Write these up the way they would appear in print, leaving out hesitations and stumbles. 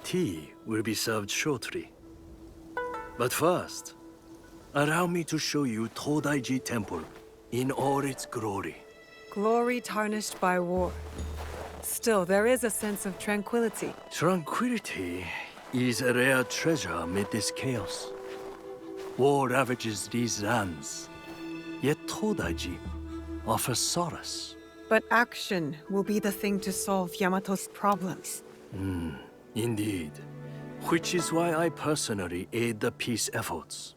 tea will be served shortly. But first, allow me to show you Todaiji Temple in all its glory. Glory tarnished by war. Still, there is a sense of tranquility. Tranquility is a rare treasure amid this chaos. War ravages these lands, yet Todaiji offers solace. But action will be the thing to solve Yamato's problems. Indeed. Which is why I personally aid the peace efforts.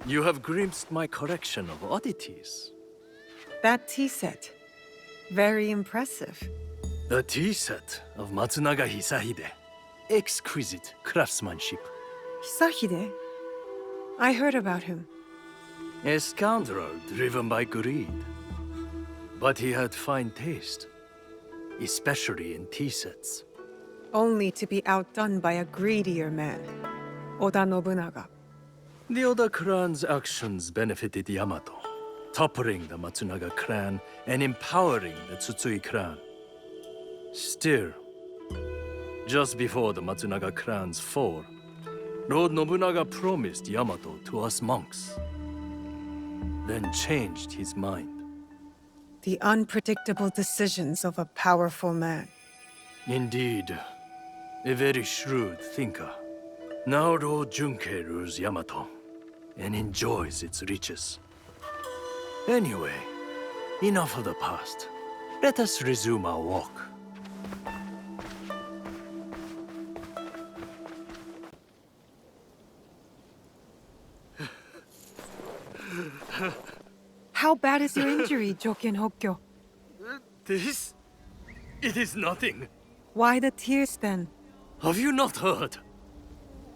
You have glimpsed my collection of oddities. That tea set. Very impressive. The tea set of Matsunaga Hisahide. Exquisite craftsmanship. Hisahide? I heard about him. A scoundrel driven by greed. But he had fine taste, especially in tea sets. Only to be outdone by a greedier man. Oda Nobunaga. The Oda clan's actions benefited Yamato, toppling the Matsunaga clan and empowering the Tsutsui clan. Still, just before the Matsunaga clan's fall, Lord Nobunaga promised Yamato to us monks, then changed his mind. The unpredictable decisions of a powerful man. Indeed, a very shrewd thinker. Now Lord Junkei rules Yamato and enjoys its riches. Anyway, enough of the past. Let us resume our walk. How bad is your injury, Joken Hokkyo? This? It is nothing. Why the tears then? Have you not heard?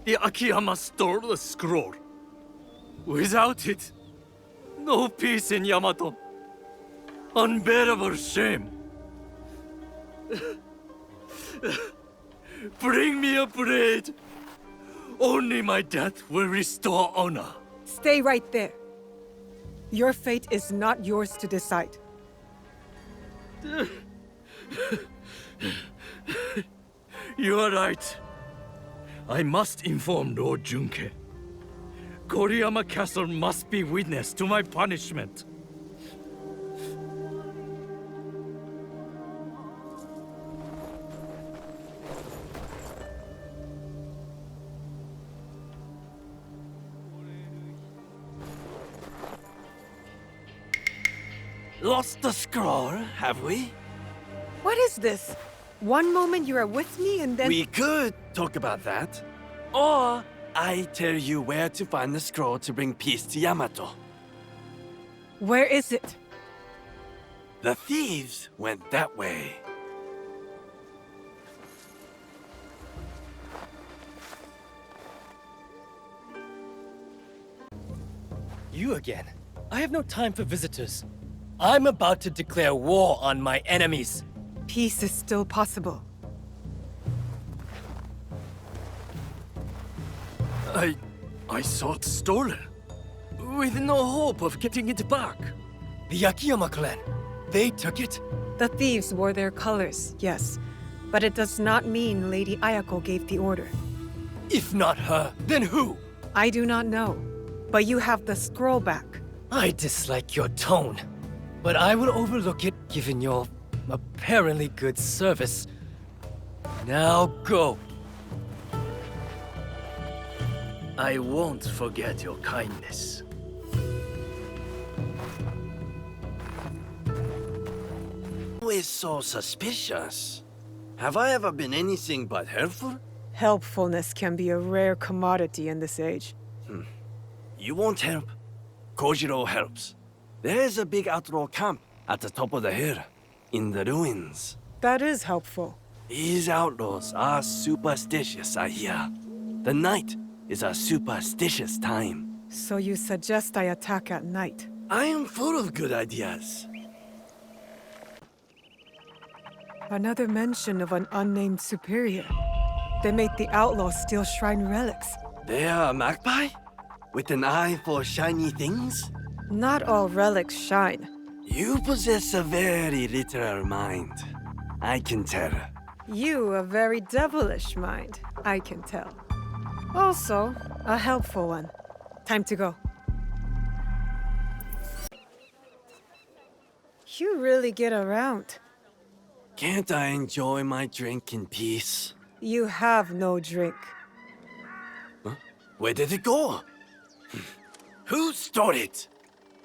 The Akiyama stole the scroll. Without it, no peace in Yamato. Unbearable shame. Bring me a blade. Only my death will restore honor. Stay right there. Your fate is not yours to decide. You are right. I must inform Lord Junkei. Koriyama Castle must be witness to my punishment. Lost the scroll, have we? What is this? One moment you are with me and then... We could talk about that. Or I tell you where to find the scroll to bring peace to Yamato. Where is it? The thieves went that way. You again? I have no time for visitors. I'm about to declare war on my enemies. Peace is still possible. I saw it stolen. With no hope of getting it back. The Akiyama clan. They took it? The thieves wore their colors, yes. But it does not mean Lady Ayako gave the order. If not her, then who? I do not know. But you have the scroll back. I dislike your tone. But I will overlook it given your apparently good service. Now go. I won't forget your kindness. Always so suspicious. Have I ever been anything but helpful? Helpfulness can be a rare commodity in this age. You won't help. Kojiro helps. There's a big outlaw camp at the top of the hill, in the ruins. That is helpful. These outlaws are superstitious, I hear. The night is a superstitious time. So you suggest I attack at night? I am full of good ideas. Another mention of an unnamed superior. They made the outlaws steal shrine relics. They are a magpie? with an eye for shiny things? Not all relics shine. You possess a very literal mind. I can tell. You a very devilish mind, I can tell. Also, a helpful one. Time to go. You really get around. Can't I enjoy my drink in peace? You have no drink. Huh? Where did it go? Who stole it?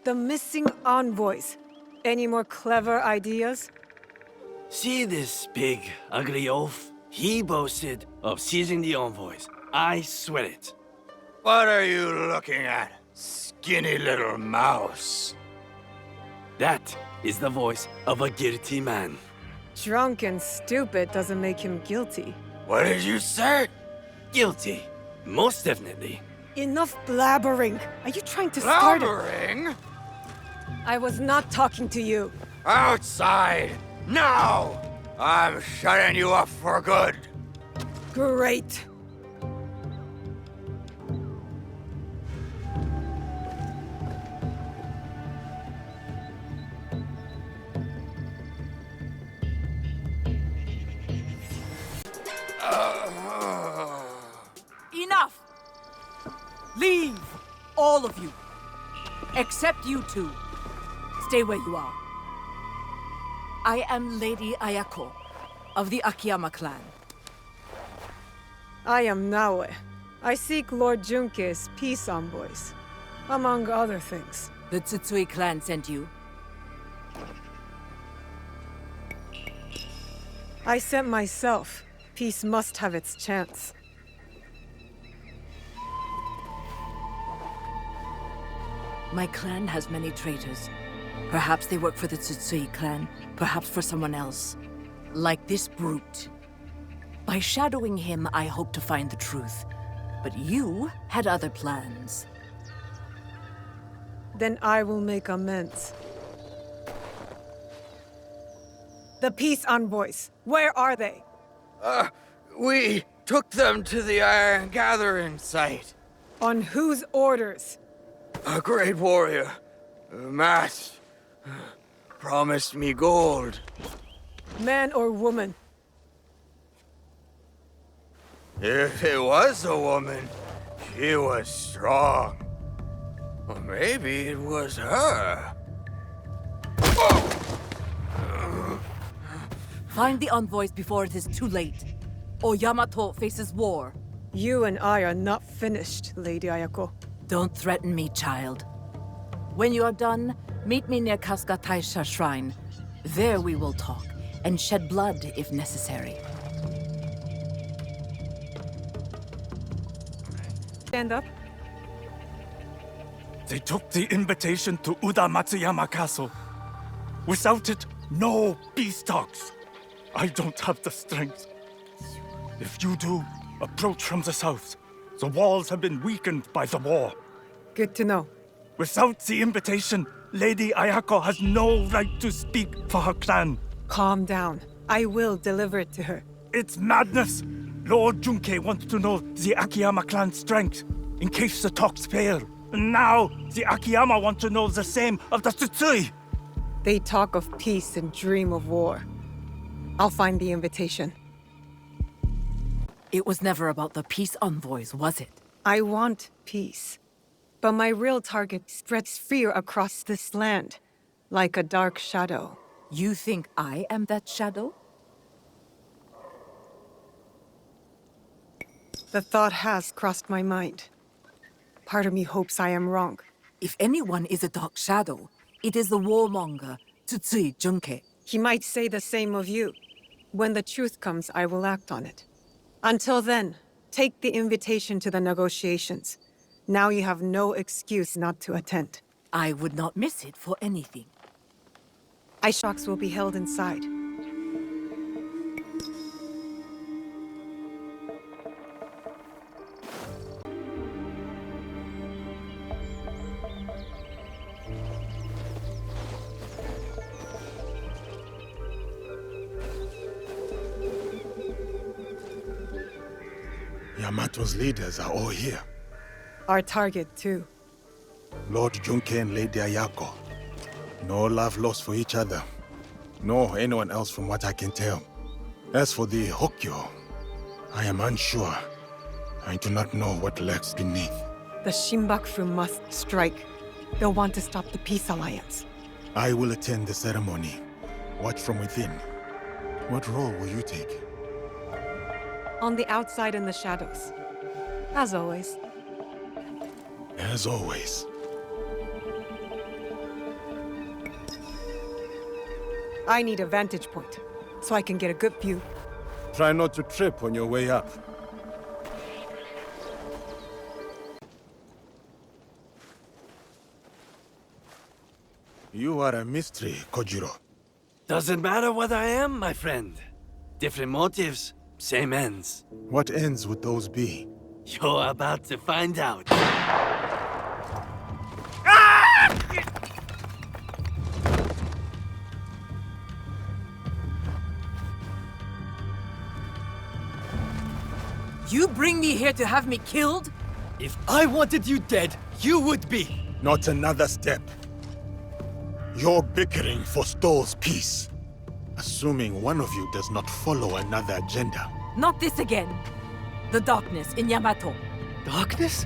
The missing envoys. Any more clever ideas? See this big, ugly oaf? He boasted of seizing the envoys. I swear it. What are you looking at, skinny little mouse? That is the voice of a guilty man. Drunk and stupid doesn't make him guilty. What did you say? Guilty. Most definitely. Enough blabbering. Are you trying to start it? Blabbering? I was not talking to you. Outside! Now! I'm shutting you up for good. Great. Enough! Leave! All of you. Except you two. Stay where you are. I am Lady Ayako of the Akiyama clan. I am Naoe. I seek Lord Junke's peace envoys, among other things. The Tsutsui clan sent you. I sent myself. Peace must have its chance. My clan has many traitors. Perhaps they work for the Tsutsui clan, perhaps for someone else. Like this brute. By shadowing him, I hope to find the truth. But you had other plans. Then I will make amends. The peace envoys, where are they? We took them to the Iron Gathering site. On whose orders? A great warrior, Matt, promised me gold. Man or woman? If it was a woman, she was strong. Or maybe it was her. Find the envoys before it is too late, or Yamato faces war. You and I are not finished, Lady Ayako. Don't threaten me, child. When you are done, meet me near Kasuga Taisha Shrine. There we will talk, and shed blood if necessary. Stand up. They took the invitation to Uda Matsuyama Castle. Without it, no peace talks. I don't have the strength. If you do, approach from the south. The walls have been weakened by the war. Good to know. Without the invitation, Lady Ayako has no right to speak for her clan. Calm down. I will deliver it to her. It's madness. Lord Junke wants to know the Akiyama clan's strength, in case the talks fail. And now, the Akiyama want to know the same of the Tsutsui. They talk of peace and dream of war. I'll find the invitation. It was never about the peace envoys, was it? I want peace. But my real target spreads fear across this land, like a dark shadow. You think I am that shadow? The thought has crossed my mind. Part of me hopes I am wrong. If anyone is a dark shadow, it is the warmonger, Tsutsui Junke. He might say the same of you. When the truth comes, I will act on it. Until then, take the invitation to the negotiations. Now you have no excuse not to attend. I would not miss it for anything. Ice shocks will be held inside. Yamato's leaders are all here. Our target, too. Lord Junke and Lady Ayako. No love lost for each other. Nor anyone else from what I can tell. As for the Hokyo, I am unsure. I do not know what lurks beneath. The Shinbakufu must strike. They'll want to stop the Peace Alliance. I will attend the ceremony. Watch from within. What role will you take? On the outside in the shadows. As always. As always. I need a vantage point, so I can get a good view. Try not to trip on your way up. You are a mystery, Kojiro. Doesn't matter what I am, my friend. Different motives, same ends. What ends would those be? You're about to find out. You bring me here to have me killed? If I wanted you dead, you would be. Not another step. Your bickering forestalls peace. Assuming one of you does not follow another agenda. Not this again. The darkness in Yamato. Darkness?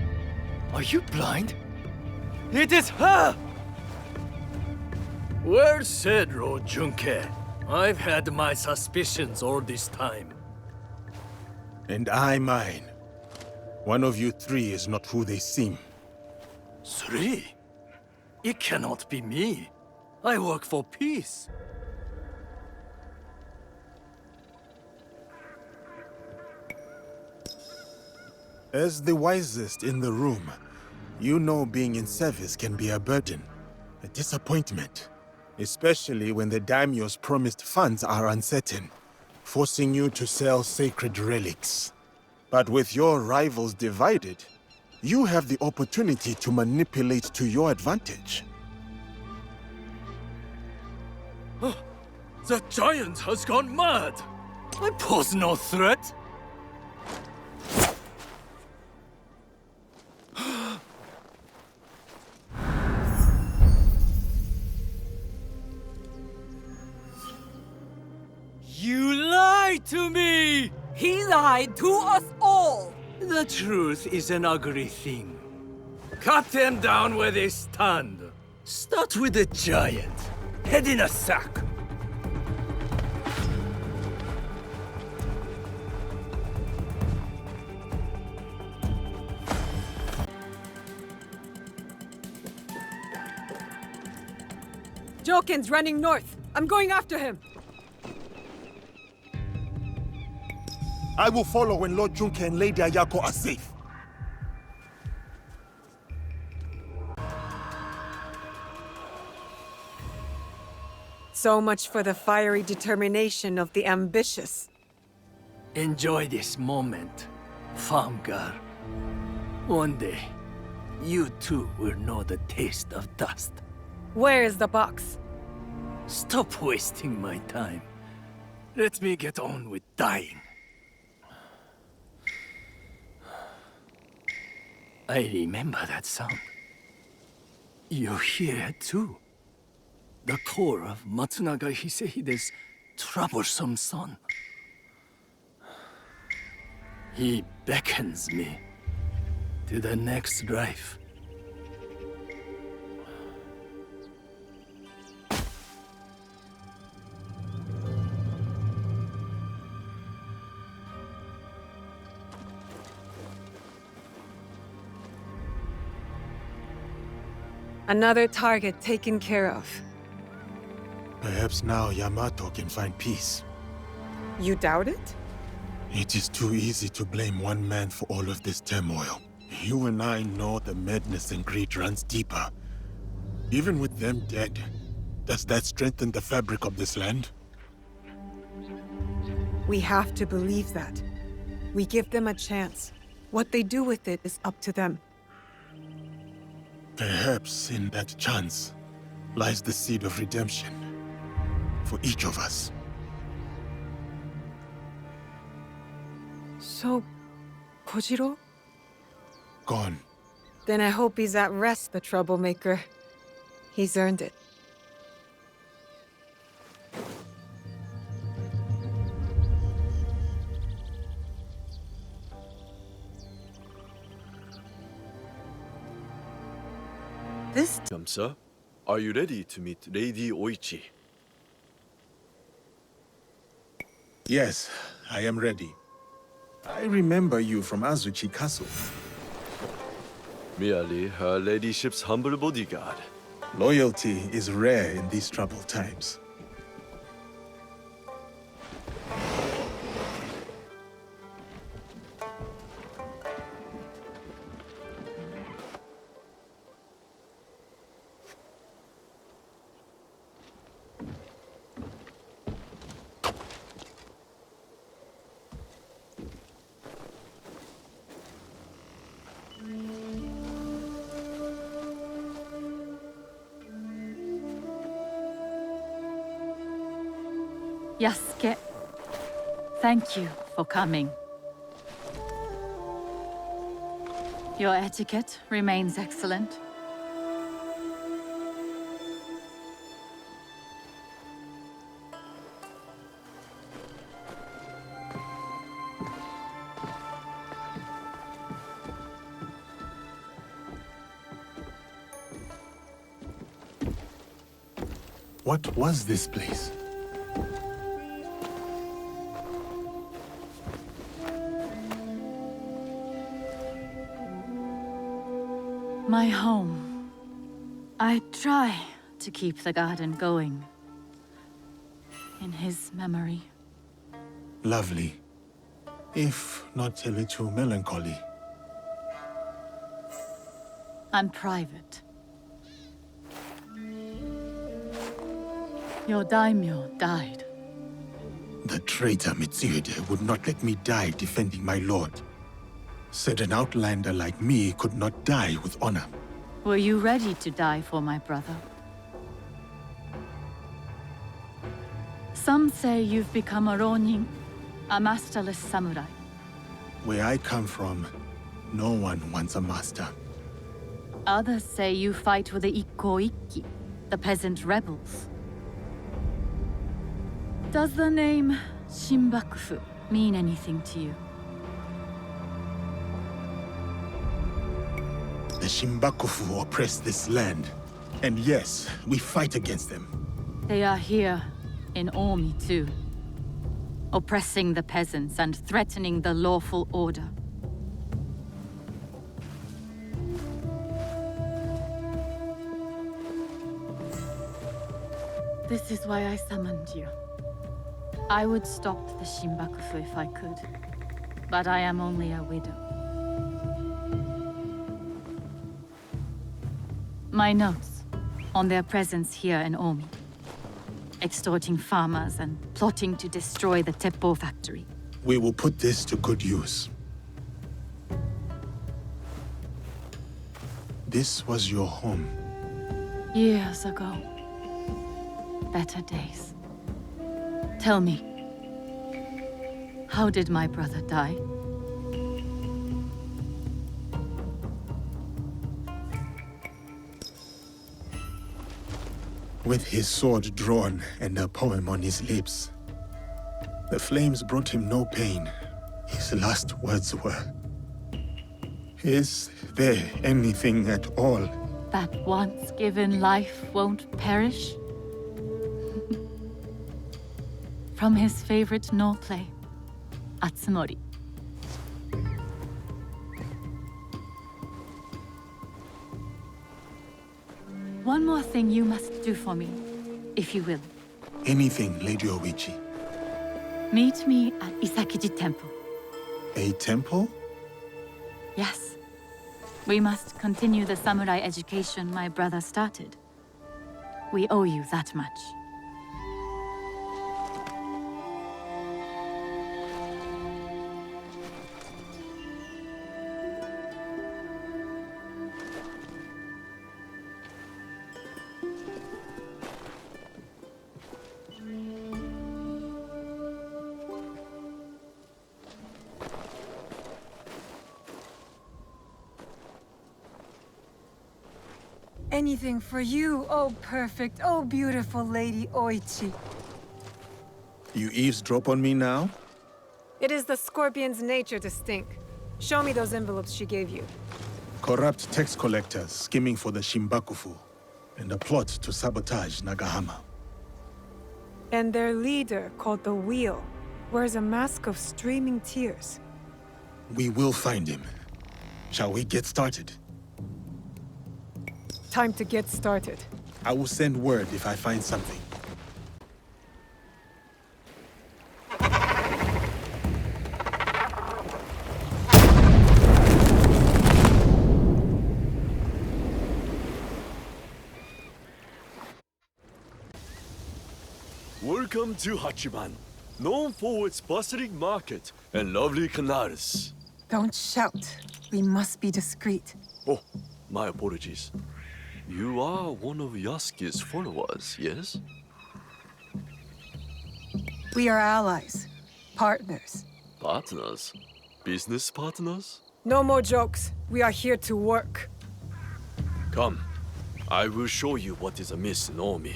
Are you blind? It is her! Well said, Lord Junke. I've had my suspicions all this time. And I mine. One of you three is not who they seem. 3? It cannot be me. I work for peace. As the wisest in the room, you know being in service can be a burden, a disappointment. Especially when the daimyo's promised funds are uncertain, forcing you to sell sacred relics. But with your rivals divided, you have the opportunity to manipulate to your advantage. The giant has gone mad! I pose no threat! You lied to me! He lied to us all! The truth is an ugly thing. Cut them down where they stand. Start with the giant. Head in a sack. Joken's running north. I'm going after him. I will follow when Lord Junke and Lady Ayako are safe. So much for the fiery determination of the ambitious. Enjoy this moment, farm girl. One day, you too will know the taste of dust. Where is the box? Stop wasting my time. Let me get on with dying. I remember that sound. You hear it too. The call of Matsunaga Hisehide's troublesome son. He beckons me to the next life. Another target taken care of. Perhaps now Yamato can find peace. You doubt it? It is too easy to blame one man for all of this turmoil. You and I know the madness and greed runs deeper. Even with them dead, does that strengthen the fabric of this land? We have to believe that. We give them a chance. What they do with it is up to them. Perhaps in that chance lies the seed of redemption for each of us. So, Kojiro? Gone. Then I hope he's at rest, the troublemaker. He's earned it. This Sir, are you ready to meet Lady Oichi? Yes, I am ready. I remember you from Azuchi Castle. Merely her ladyship's humble bodyguard. Loyalty is rare in these troubled times. Yasuke, thank you for coming. Your etiquette remains excellent. What was this place? My home. I try to keep the garden going. In his memory. Lovely. If not a little melancholy. I'm private. Your daimyo died. The traitor Mitsuhide would not let me die defending my lord. Said an outlander like me could not die with honor. Were you ready to die for my brother? Some say you've become a ronin, a masterless samurai. Where I come from, no one wants a master. Others say you fight with the Ikko Ikki, the peasant rebels. Does the name Shinbakufu mean anything to you? The Shinbakufu oppress this land. And yes, we fight against them. They are here, in Omi too. Oppressing the peasants and threatening the lawful order. This is why I summoned you. I would stop the Shinbakufu if I could. But I am only a widow. My notes on their presence here in Omi. Extorting farmers and plotting to destroy the Teppo factory. We will put this to good use. This was your home. Years ago. Better days. Tell me, how did my brother die? With his sword drawn and a poem on his lips. The flames brought him no pain. His last words were, "Is there anything at all That once given life won't perish? From his favorite no play, Atsumori. One more thing you must do for me, if you will. Anything, Lady Oichi. Meet me at Isakiji Temple. A temple? Yes. We must continue the samurai education my brother started. We owe you that much. anything for you, oh perfect, oh beautiful Lady Oichi. You eavesdrop on me now? It is the Scorpion's nature to stink. Show me those envelopes she gave you. Corrupt tax collectors skimming for the Shimbakufu, and a plot to sabotage Nagahama. And their leader, called the Wheel, wears a mask of streaming tears. We will find him. Shall we get started? Time to get started. I will send word if I find something. Welcome to Hachiban, known for its bustling market and lovely canals. Don't shout. We must be discreet. Oh, my apologies. You are one of Yasuke's followers, yes? We are allies. Partners. Partners? Business partners? No more jokes. We are here to work. Come, I will show you what is amiss in Omi.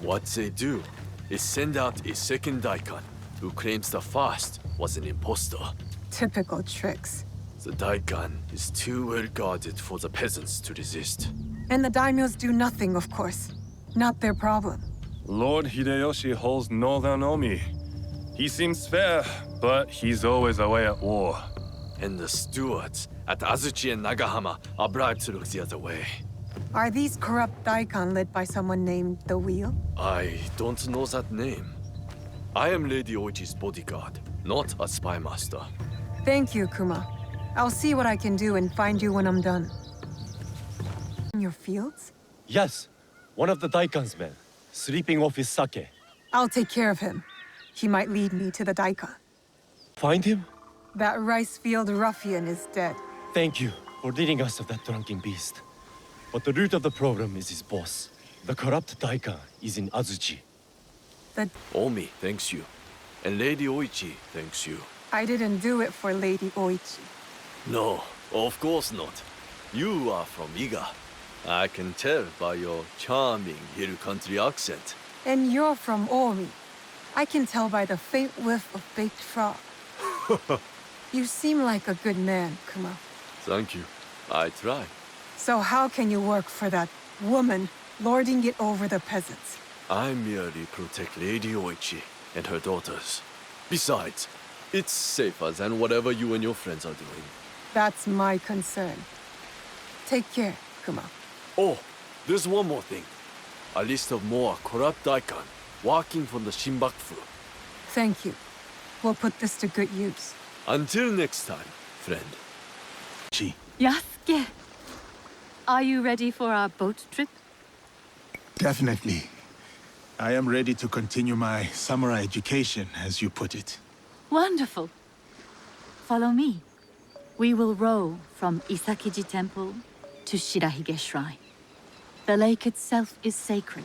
What they do is send out a second daikon who claims the first was an impostor. Typical tricks. The daikon is too well guarded for the peasants to resist. And the daimyos do nothing, of course. Not their problem. Lord Hideyoshi holds Northern Omi. He seems fair, but he's always away at war. And the stewards at Azuchi and Nagahama are bribed to look the other way. Are these corrupt daikon led by someone named the Wheel? I don't know that name. I am Lady Oichi's bodyguard, not a spy master. Thank you, Kuma. I'll see what I can do and find you when I'm done. In your fields? Yes, one of the Daikon's men, sleeping off his sake. I'll take care of him. He might lead me to the daikon. Find him? That rice field ruffian is dead. Thank you for leading us of that drunken beast. But the root of the problem is his boss. The corrupt daikon is in Azuchi. Omi thanks you, and Lady Oichi thanks you. I didn't do it for Lady Oichi. No, of course not. You are from Iga. I can tell by your charming hill country accent. And you're from Omi. I can tell by the faint whiff of baked frog. You seem like a good man, Kuma. Thank you. I try. So how can you work for that woman, lording it over the peasants? I merely protect Lady Oichi and her daughters. Besides, it's safer than whatever you and your friends are doing. That's my concern. Take care, Kuma. Oh, there's one more thing. A list of more corrupt daikon walking from the Shimbakufu. Thank you. We'll put this to good use. Until next time, friend. Yasuke! Are you ready for our boat trip? Definitely. I am ready to continue my samurai education, as you put it. Wonderful. Follow me. We will row from Isakiji Temple to Shirahige Shrine. The lake itself is sacred.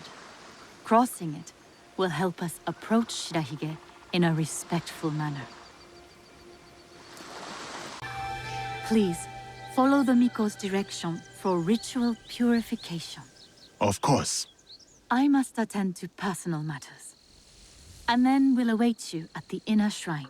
Crossing it will help us approach Shirahige in a respectful manner. Please, follow the Miko's direction for ritual purification. Of course. I must attend to personal matters. And then we'll await you at the inner shrine.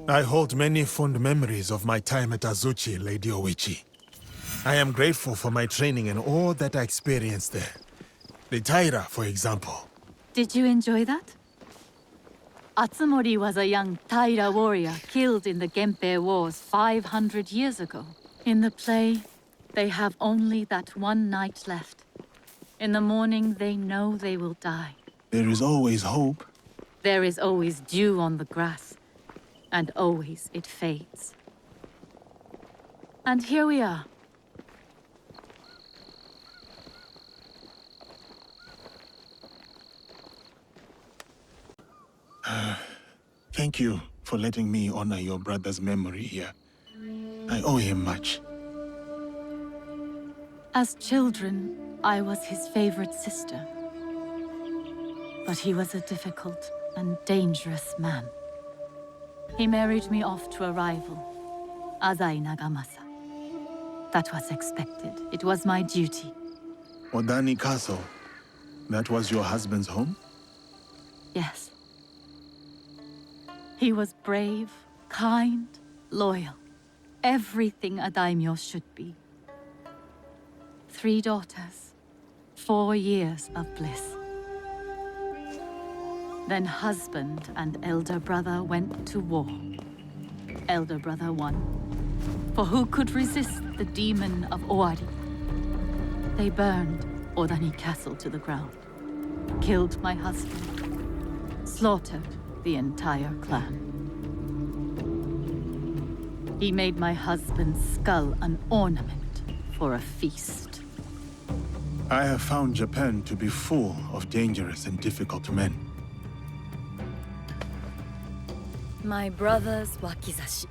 I hold many fond memories of my time at Azuchi, Lady Oichi. I am grateful for my training and all that I experienced there. The Taira, for example. Did you enjoy that? Atsumori was a young Taira warrior killed in the Genpei Wars 500 years ago. In the play, they have only that one night left. In the morning, they know they will die. There is always hope. There is always dew on the grass, and always it fades. And here we are. Thank you for letting me honor your brother's memory here. I owe him much. As children, I was his favorite sister. But he was a difficult and dangerous man. He married me off to a rival, Azai Nagamasa. That was expected. It was my duty. Odani Castle. That was your husband's home? Yes. He was brave, kind, loyal. Everything a daimyo should be. 3 daughters, 4 years of bliss. Then husband and elder brother went to war. Elder brother won. For who could resist the demon of Owari? They burned Odani Castle to the ground, killed my husband, slaughtered the entire clan. He made my husband's skull an ornament for a feast. I have found Japan to be full of dangerous and difficult men. My brother's wakizashi.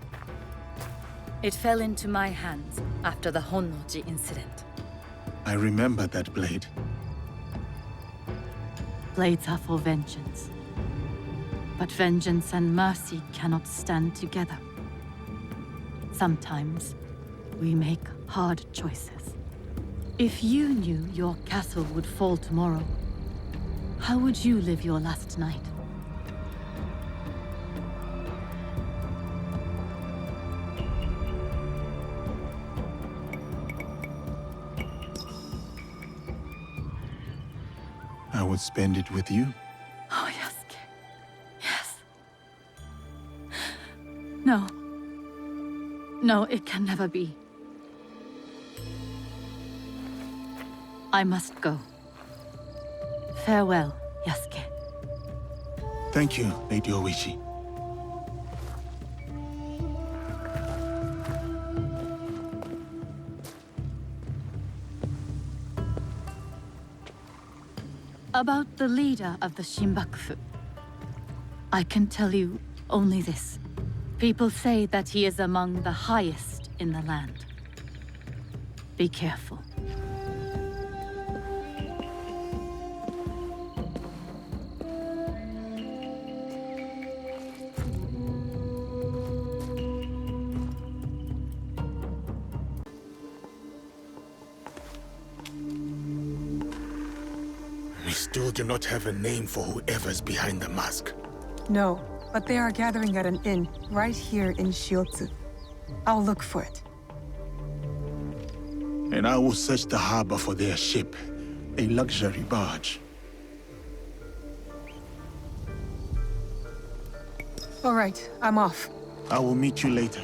It fell into my hands after the Honnoji incident. I remember that blade. Blades are for vengeance. But vengeance and mercy cannot stand together. Sometimes, we make hard choices. If you knew your castle would fall tomorrow, how would you live your last night? I would spend it with you. Oh, Yasuke. Yes. No. No, it can never be. I must go. Farewell, Yasuke. Thank you, Lady Oichi. About the leader of the Shinbakufu, I can tell you only this. People say that he is among the highest in the land. Be careful. We still do not have a name for whoever's behind the mask. No, but they are gathering at an inn right here in Shiotsu. I'll look for it. And I will search the harbor for their ship, a luxury barge. All right, I'm off. I will meet you later.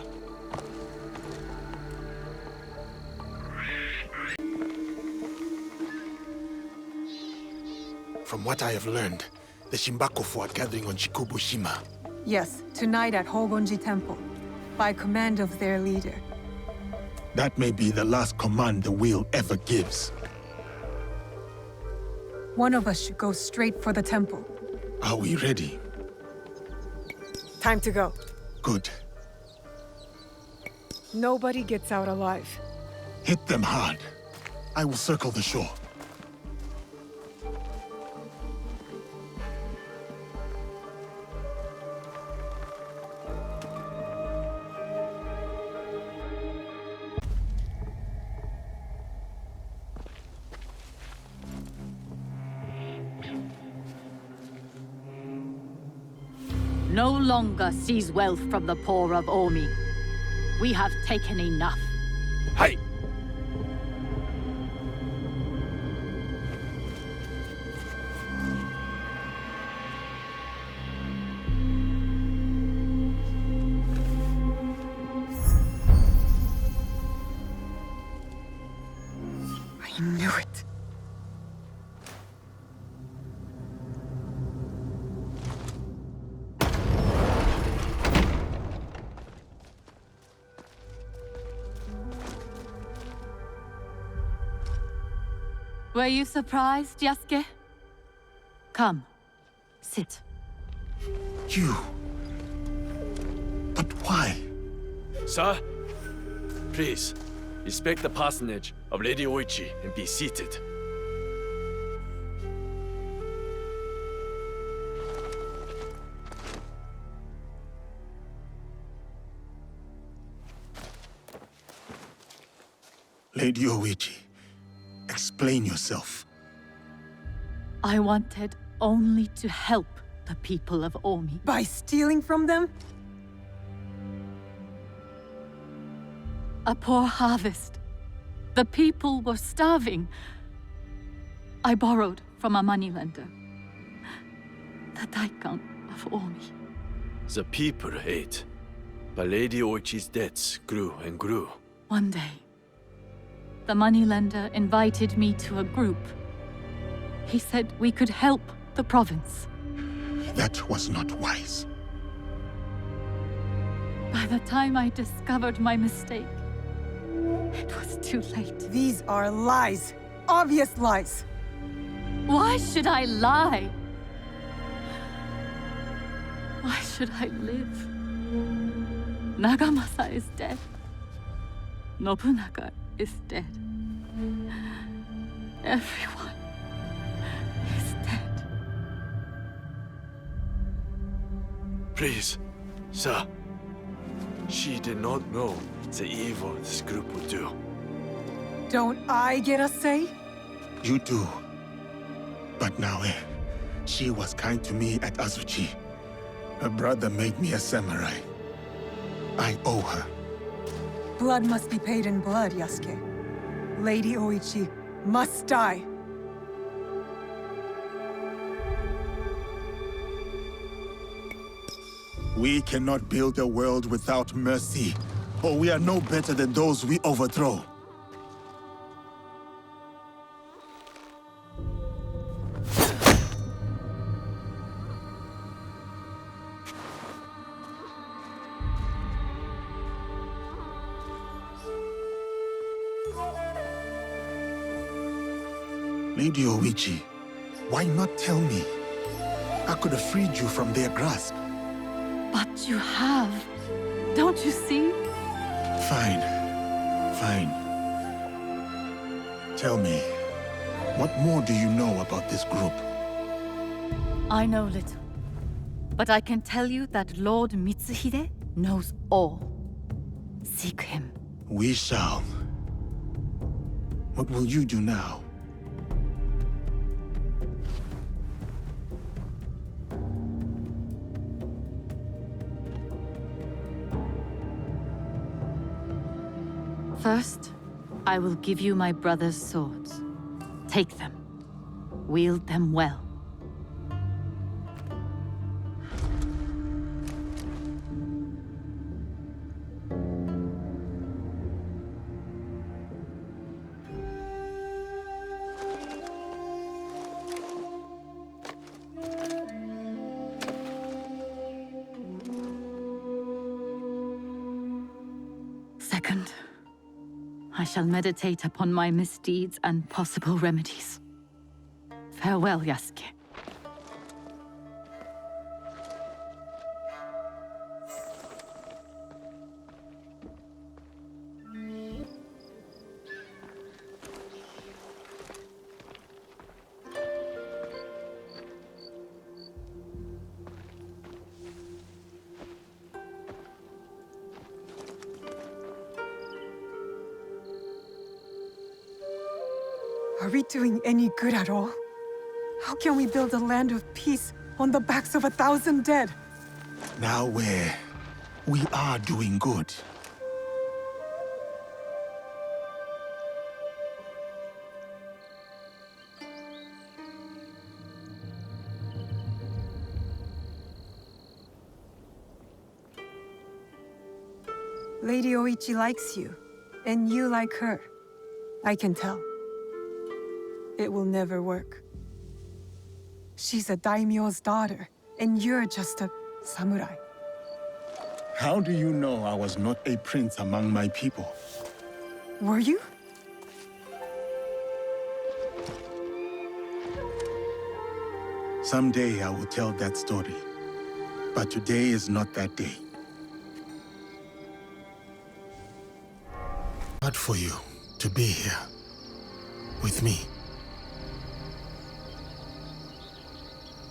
From what I have learned, the Shinbakufu are gathering on Chikubushima. Yes, tonight at Hogonji Temple, by command of their leader. That may be the last command the wheel ever gives. One of us should go straight for the temple. Are we ready? Time to go. Good. Nobody gets out alive. Hit them hard. I will circle the shore. no longer seize wealth from the poor of Omi. We have taken enough. Hey! I knew it. Were you surprised, Yasuke? Come, sit. You. But why? Sir, please, respect the parsonage of Lady Oichi and be seated. Lady Oichi, explain yourself. I wanted only to help the people of Omi. By stealing from them? A poor harvest. The people were starving. I borrowed from a moneylender. The Daikan of Omi. The people ate, but Lady Oichi's debts grew and grew. One day, the moneylender invited me to a group. He said we could help the province. That was not wise. By the time I discovered my mistake, it was too late. These are lies. Obvious lies. Why should I lie? Why should I live? Nagamasa is dead. Nobunaga is dead. Everyone is dead. Please, sir. She did not know the evil this group would do. Don't I get a say? You do. But now, she was kind to me at Azuchi. Her brother made me a samurai. I owe her. Blood must be paid in blood, Yasuke. Lady Oichi must die. We cannot build a world without mercy, or we are no better than those we overthrow. Lady Oichi, why not tell me? I could have freed you from their grasp. But you have. Don't you see? Fine. Fine. Tell me, what more do you know about this group? I know little. But I can tell you that Lord Mitsuhide knows all. Seek him. We shall. What will you do now? First, I will give you my brother's swords. Take them. Wield them well. Second, I shall meditate upon my misdeeds and possible remedies. Farewell, Yasuke. Are we doing any good at all? How can we build a land of peace on the backs of 1,000 dead? Now we are doing good. Lady Oichi likes you, and you like her. I can tell. It will never work. She's a daimyo's daughter, and you're just a samurai. How do you know I was not a prince among my people? Were you? Someday I will tell that story. But today is not that day. Hard for you to be here with me.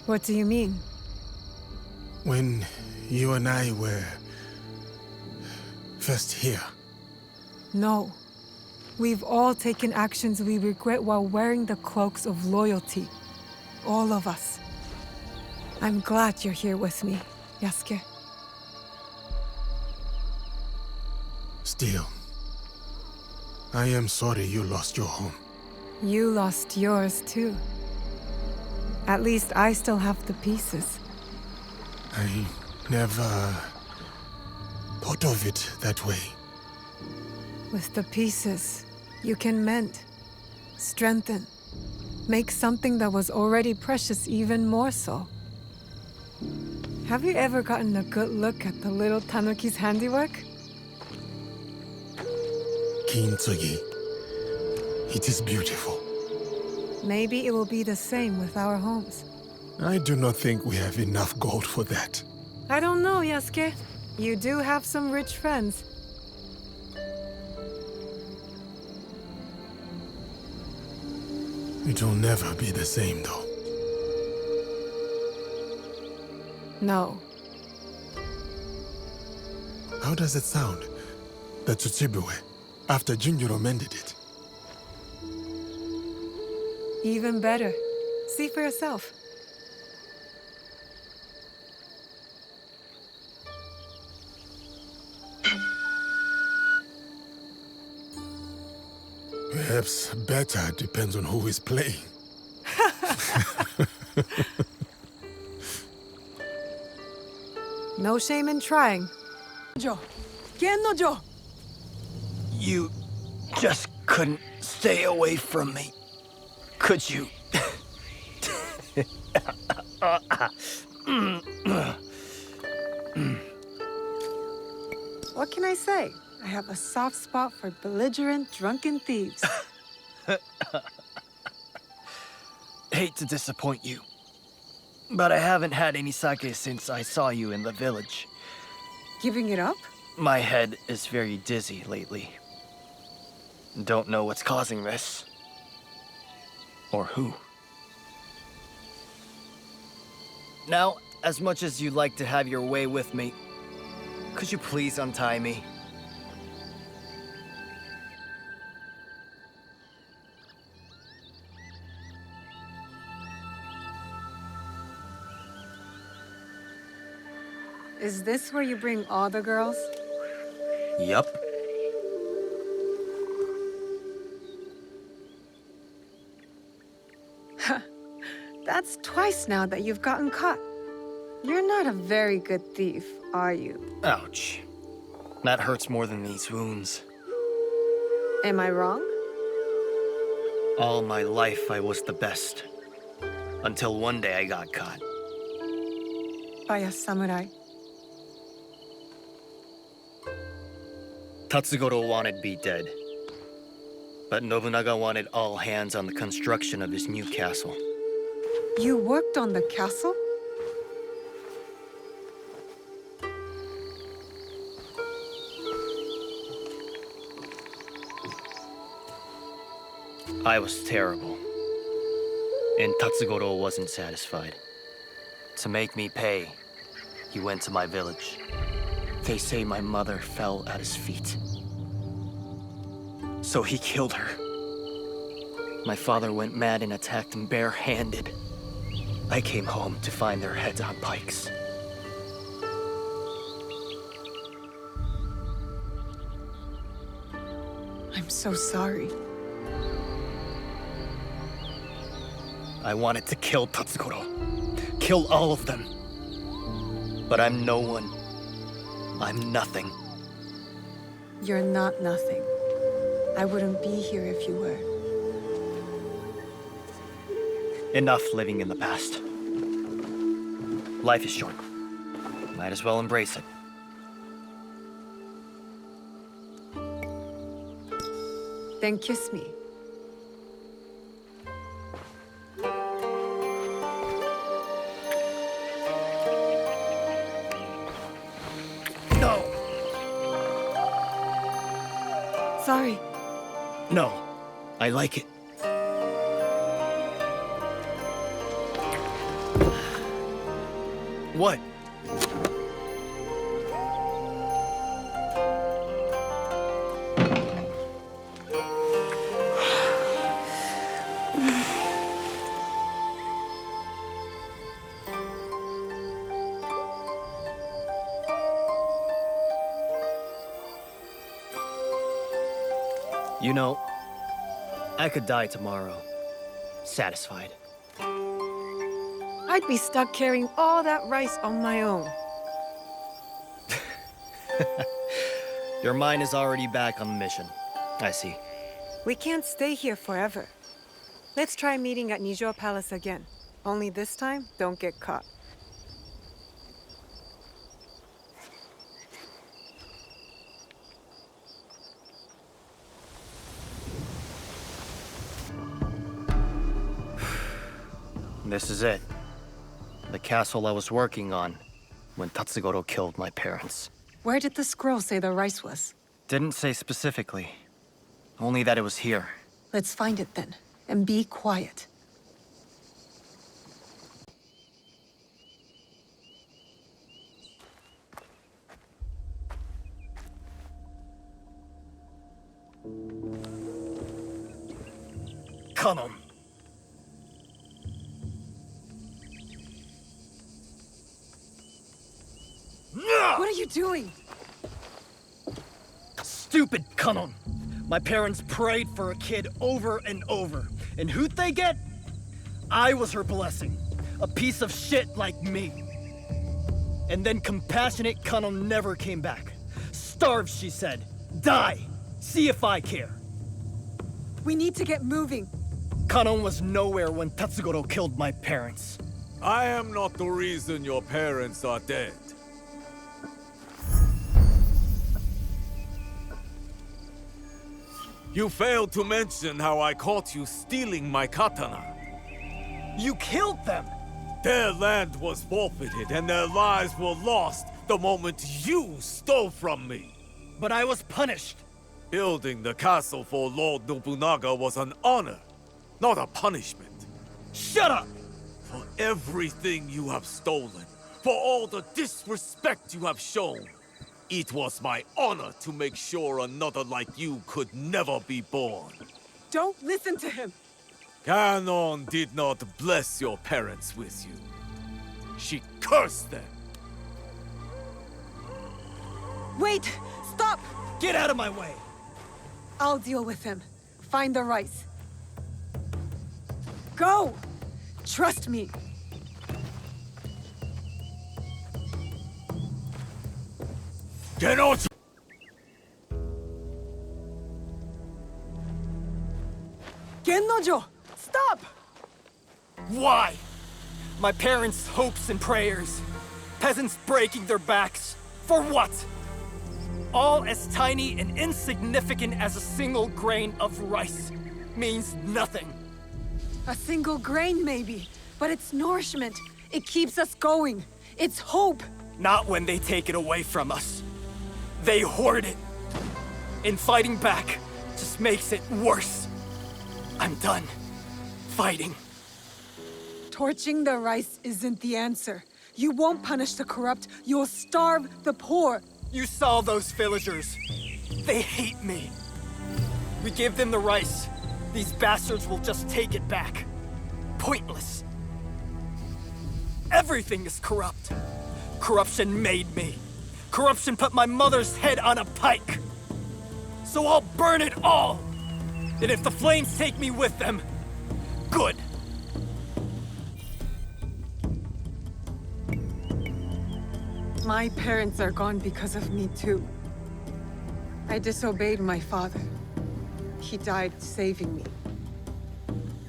What do you mean? When you and I were first here. No. We've all taken actions we regret while wearing the cloaks of loyalty. All of us. I'm glad you're here with me, Yasuke. Still, I am sorry you lost your home. You lost yours too. At least I still have the pieces. I never thought of it that way. With the pieces, you can mend, strengthen, make something that was already precious even more so. Have you ever gotten a good look at the little tanuki's handiwork? Kintsugi. It is beautiful. Maybe it will be the same with our homes. I do not think we have enough gold for that. I don't know, Yasuke. You do have some rich friends. It will never be the same, though. No. How does it sound? The Tsuchibue, after Junjiro mended it. Even better. See for yourself. Perhaps better depends on who is playing. No shame in trying. Gennojo! You just couldn't stay away from me, could you? What can I say? I have a soft spot for belligerent, drunken thieves. Hate to disappoint you, but I haven't had any sake since I saw you in the village. Giving it up? My head is very dizzy lately. Don't know what's causing this. Or who. Now, as much as you'd like to have your way with me, could you please untie me? Is this where you bring all the girls? Yup. That's twice now that you've gotten caught. You're not a very good thief, are you? Ouch. That hurts more than these wounds. Am I wrong? All my life I was the best. Until one day I got caught. By a samurai. Tatsugoro wanted me dead. But Nobunaga wanted all hands on the construction of his new castle. You worked on the castle? I was terrible. And Tatsugoro wasn't satisfied. To make me pay, he went to my village. They say my mother fell at his feet. So he killed her. My father went mad and attacked him barehanded. I came home to find their heads on pikes. I'm so sorry. I wanted to kill Tatsugoro. Kill all of them. But I'm no one. I'm nothing. You're not nothing. I wouldn't be here if you were. Enough living in the past. Life is short. Might as well embrace it. Then kiss me. No! Sorry. No. I like it. What? You know, I could die tomorrow, satisfied. I'd be stuck carrying all that rice on my own. Your mind is already back on the mission. I see. We can't stay here forever. Let's try meeting at Nijo Palace again. Only this time, don't get caught. This is it. The castle I was working on when Tatsugoro killed my parents. Where did the scroll say the rice was? Didn't say specifically. Only that it was here. Let's find it then, and be quiet. Come on. What are you doing? Stupid Kanon! My parents prayed for a kid over and over. And who'd they get? I was her blessing. A piece of shit like me. And then compassionate Kanon never came back. Starve, she said. Die. See if I care. We need to get moving. Kanon was nowhere when Tatsugoro killed my parents. I am not the reason your parents are dead. You failed to mention how I caught you stealing my katana. You killed them! Their land was forfeited and their lives were lost the moment you stole from me. But I was punished. Building the castle for Lord Nobunaga was an honor, not a punishment. Shut up! For everything you have stolen, for all the disrespect you have shown, it was my honor to make sure another like you could never be born. Don't listen to him! Kanon did not bless your parents with you. She cursed them. Wait! Stop! Get out of my way! I'll deal with him. Find the rice. Go! Trust me. Gennojo! Gennojo! Stop! Why? My parents' hopes and prayers. Peasants breaking their backs. For what? All as tiny and insignificant as a single grain of rice. Means nothing. A single grain, maybe. But it's nourishment. It keeps us going. It's hope. Not when they take it away from us. They hoard it. And fighting back just makes it worse. I'm done fighting. Torching the rice isn't the answer. You won't punish the corrupt. You'll starve the poor. You saw those villagers. They hate me. We give them the rice. These bastards will just take it back. Pointless. Everything is corrupt. Corruption made me. Corruption put my mother's head on a pike. so I'll burn it all! And if the flames take me with them, good! My parents are gone because of me too. I disobeyed my father. He died saving me.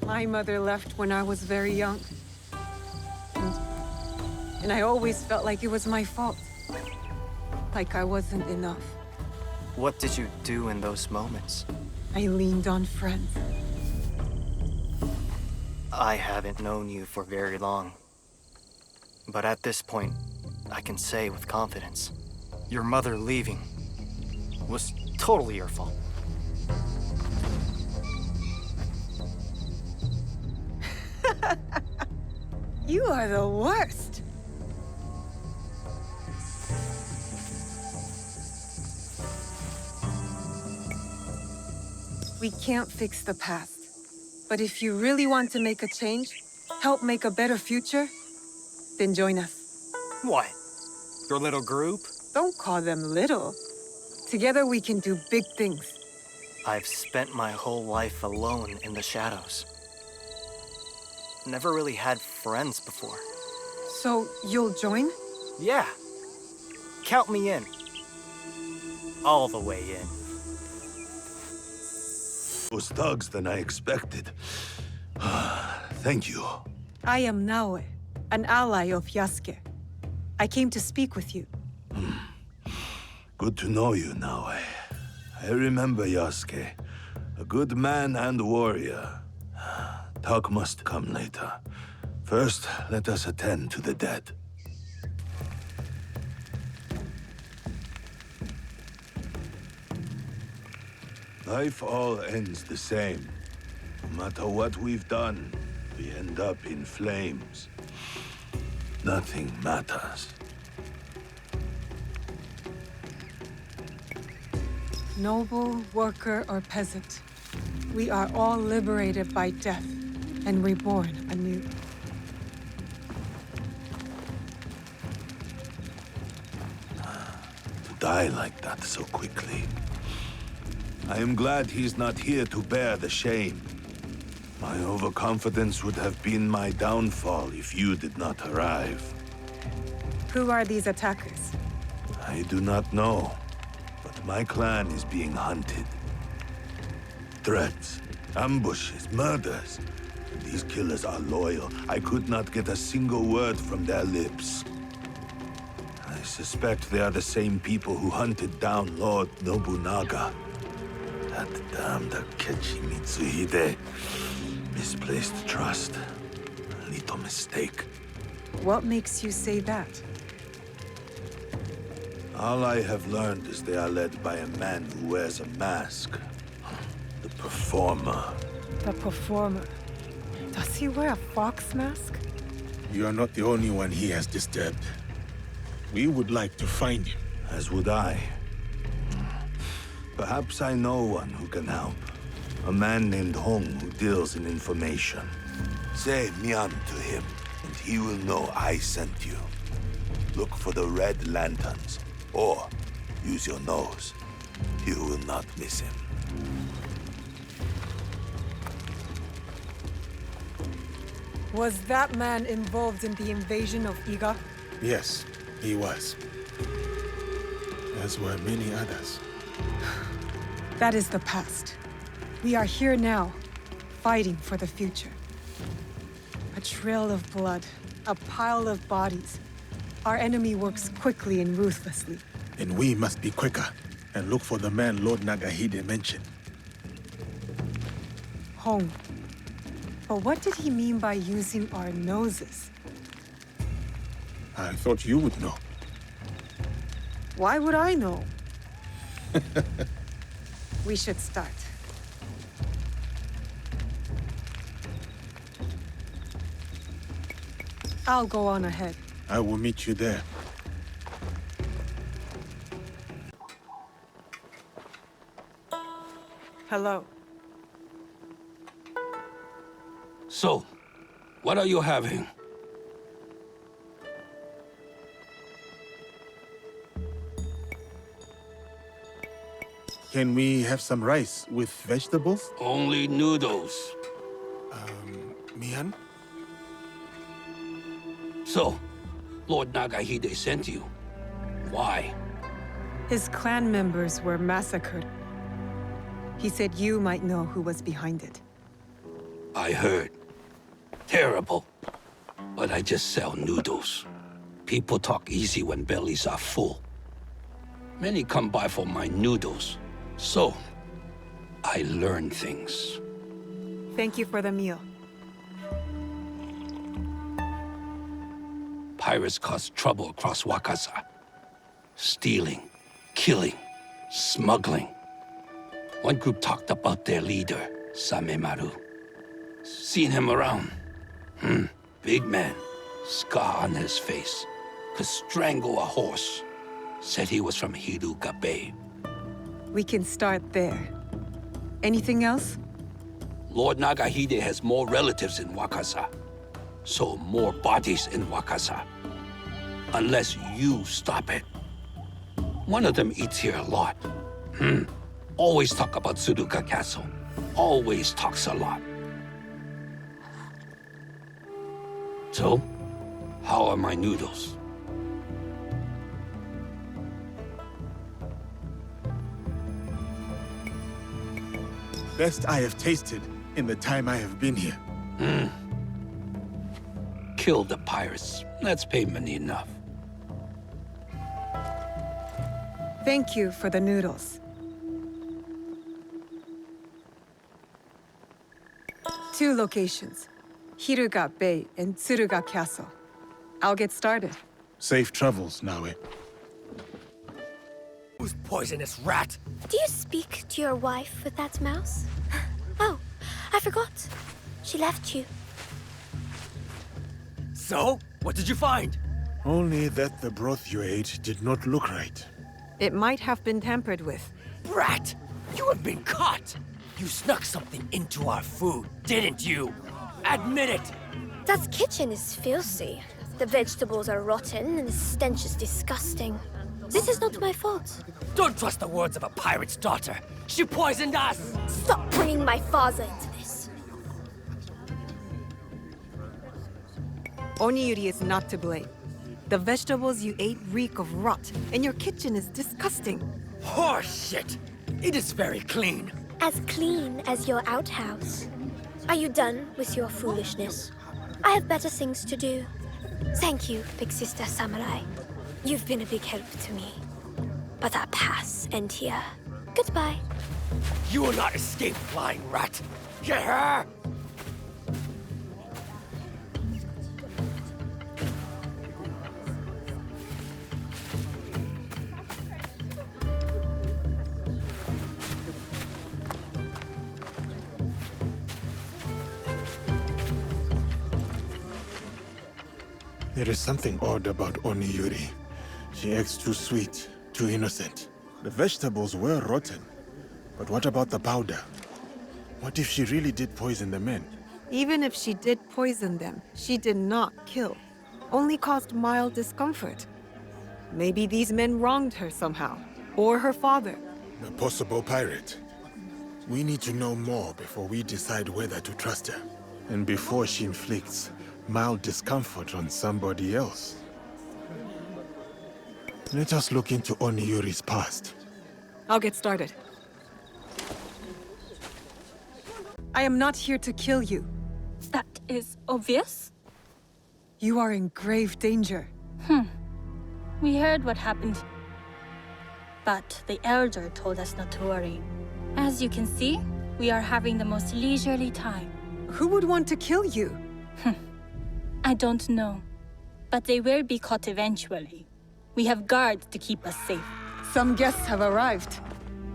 My mother left when I was very young. And I always felt like it was my fault. Like I wasn't enough. What did you do in those moments? I leaned on friends. I haven't known you for very long. But at this point, I can say with confidence, your mother leaving was totally your fault. You are the worst! We can't fix the past. But if you really want to make a change, help make a better future, then join us. What? Your little group? Don't call them little. Together we can do big things. I've spent my whole life alone in the shadows. Never really had friends before. So, you'll join? Yeah. Count me in. All the way in. Was thugs than I expected. Thank you. I am Naoe, an ally of Yasuke. I came to speak with you. Good to know you, Naoe. I remember Yasuke. A good man and warrior. Talk must come later. First, let us attend to the dead. Life all ends the same. No matter what we've done, we end up in flames. Nothing matters. Noble, worker, or peasant, we are all liberated by death and reborn anew. To die like that so quickly. I am glad he's not here to bear the shame. My overconfidence would have been my downfall if you did not arrive. Who are these attackers? I do not know, but my clan is being hunted. Threats, ambushes, murders. These killers are loyal. I could not get a single word from their lips. I suspect they are the same people who hunted down Lord Nobunaga. That damned Akechi Mitsuhide. Misplaced trust. A little mistake. What makes you say that? All I have learned is they are led by a man who wears a mask. The Performer. The Performer. Does he wear a fox mask? You are not the only one he has disturbed. We would like to find him. As would I. Perhaps I know one who can help. A man named Hong who deals in information. Say Mian to him, and he will know I sent you. Look for the red lanterns, or use your nose. You will not miss him. Was that man involved in the invasion of Iga? Yes, he was. As were many others. That is the past. We are here now, fighting for the future. A trail of blood, a pile of bodies. Our enemy works quickly and ruthlessly. And we must be quicker, and look for the man Lord Nagahide mentioned. Hong. But what did he mean by using our noses? I thought you would know. Why would I know? We should start. I'll go on ahead. I will meet you there. Hello. So, what are you having? Can we have some rice with vegetables? Only noodles. Mian? So, Lord Nagahide sent you. Why? His clan members were massacred. He said you might know who was behind it. I heard. Terrible. But I just sell noodles. People talk easy when bellies are full. Many come by for my noodles. So, I learn things. Thank you for the meal. Pirates cause trouble across Wakasa. Stealing, killing, smuggling. One group talked about their leader, Samemaru. Seen him around. Big man, scar on his face. Could strangle a horse. Said he was from Hiruka Bay. We can start there. Anything else? Lord Nagahide has more relatives in Wakasa. So more bodies in Wakasa. Unless you stop it. One of them eats here a lot. Always talk about Suruka Castle. Always talks a lot. So, how are my noodles? Best I have tasted in the time I have been here. Kill the pirates. That's payment enough. Thank you for the noodles. 2 locations, Hiruga Bay and Tsuruga Castle. I'll get started. Safe travels, Naue. Who's poisonous rat? Do you speak to your wife with that mouse? Oh, I forgot. She left you. So, what did you find? Only that the broth you ate did not look right. It might have been tampered with. Brat! You have been caught! You snuck something into our food, didn't you? Admit it! That kitchen is filthy. The vegetables are rotten and the stench is disgusting. This is not my fault. Don't trust the words of a pirate's daughter. She poisoned us! Stop bringing my father into this. Oniyuri is not to blame. The vegetables you ate reek of rot, and your kitchen is disgusting. Horseshit! It is very clean. As clean as your outhouse. Are you done with your foolishness? I have better things to do. Thank you, Big Sister Samurai. You've been a big help to me. But our paths end here. Goodbye. You will not escape, flying rat. Get her! There is something odd about Oniyuri. She acts too sweet, too innocent. The vegetables were rotten. But what about the powder? What if she really did poison the men? Even if she did poison them, she did not kill. Only caused mild discomfort. Maybe these men wronged her somehow. Or her father. A possible pirate. We need to know more before we decide whether to trust her. And before she inflicts mild discomfort on somebody else. Let us look into Oniyuri's past. I'll get started. I am not here to kill you. That is obvious. You are in grave danger. We heard what happened. But the Elder told us not to worry. As you can see, we are having the most leisurely time. Who would want to kill you? I don't know. But they will be caught eventually. We have guards to keep us safe. Some guests have arrived.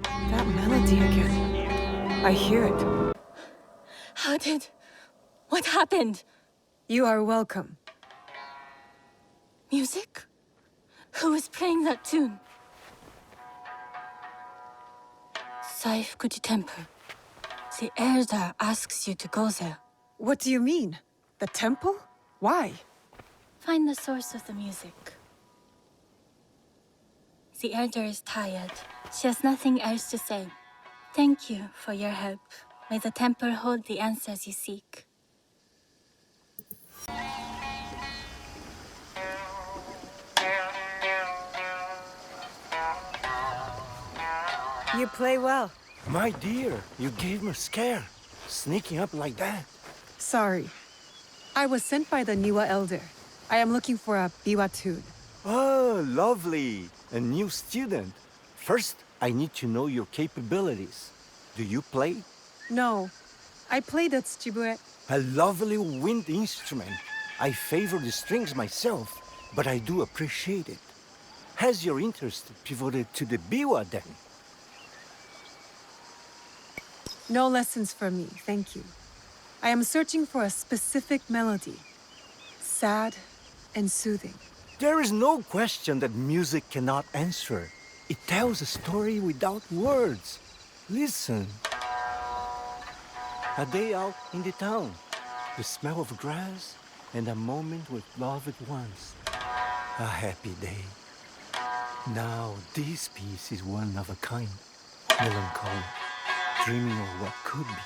That melody again. I hear it. What happened? You are welcome. Music? Who is playing that tune? Saifukuji Temple. The Elder asks you to go there. What do you mean? The temple? Why? Find the source of the music. The Elder is tired. She has nothing else to say. Thank you for your help. May the temple hold the answers you seek. You play well. My dear, you gave me a scare. Sneaking up like that. Sorry. I was sent by the Niwa Elder. I am looking for a Biwa tune. Oh, lovely. A new student. First, I need to know your capabilities. Do you play? No. I play the tsuchibue. A lovely wind instrument. I favor the strings myself, but I do appreciate it. Has your interest pivoted to the biwa then? No lessons for me, thank you. I am searching for a specific melody. Sad and soothing. There is no question that music cannot answer. It tells a story without words. Listen. A day out in the town. The smell of grass and a moment with loved ones. A happy day. Now this piece is one of a kind. Melancholy. Dreaming of what could be.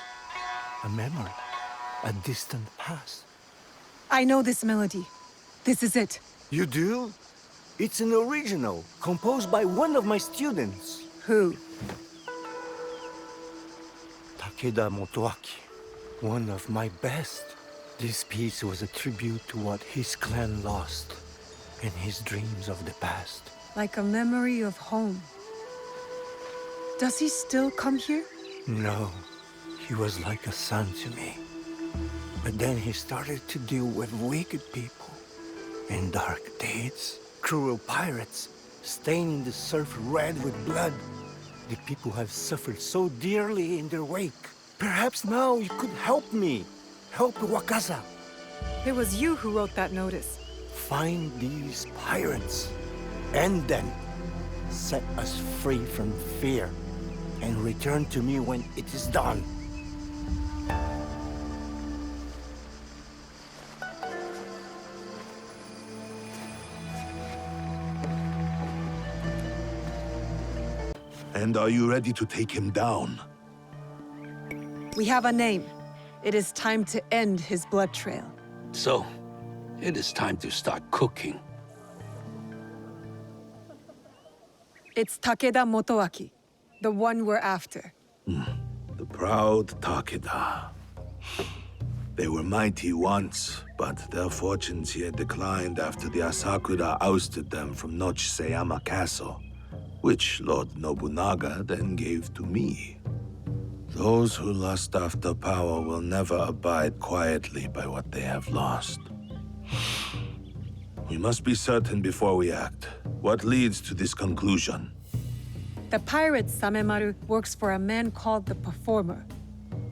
A memory. A distant past. I know this melody. This is it. You do? It's an original, composed by one of my students. Who? Takeda Motoaki. One of my best. This piece was a tribute to what his clan lost, and his dreams of the past. Like a memory of home. Does he still come here? No, he was like a son to me. But then he started to deal with wicked people and dark deeds. Cruel pirates, staining the surf red with blood. The people have suffered so dearly in their wake. Perhaps now you could help me. Help Wakasa. It was you who wrote that notice. Find these pirates. And then set us free from fear. And return to me when it is done. And are you ready to take him down? We have a name. It is time to end his blood trail. So, it is time to start cooking. It's Takeda Motoaki, the one we're after. The proud Takeda. They were mighty once, but their fortunes here declined after the Asakura ousted them from Nochseyama Castle, which Lord Nobunaga then gave to me. Those who lust after power will never abide quietly by what they have lost. We must be certain before we act. What leads to this conclusion? The pirate Samemaru works for a man called the Performer.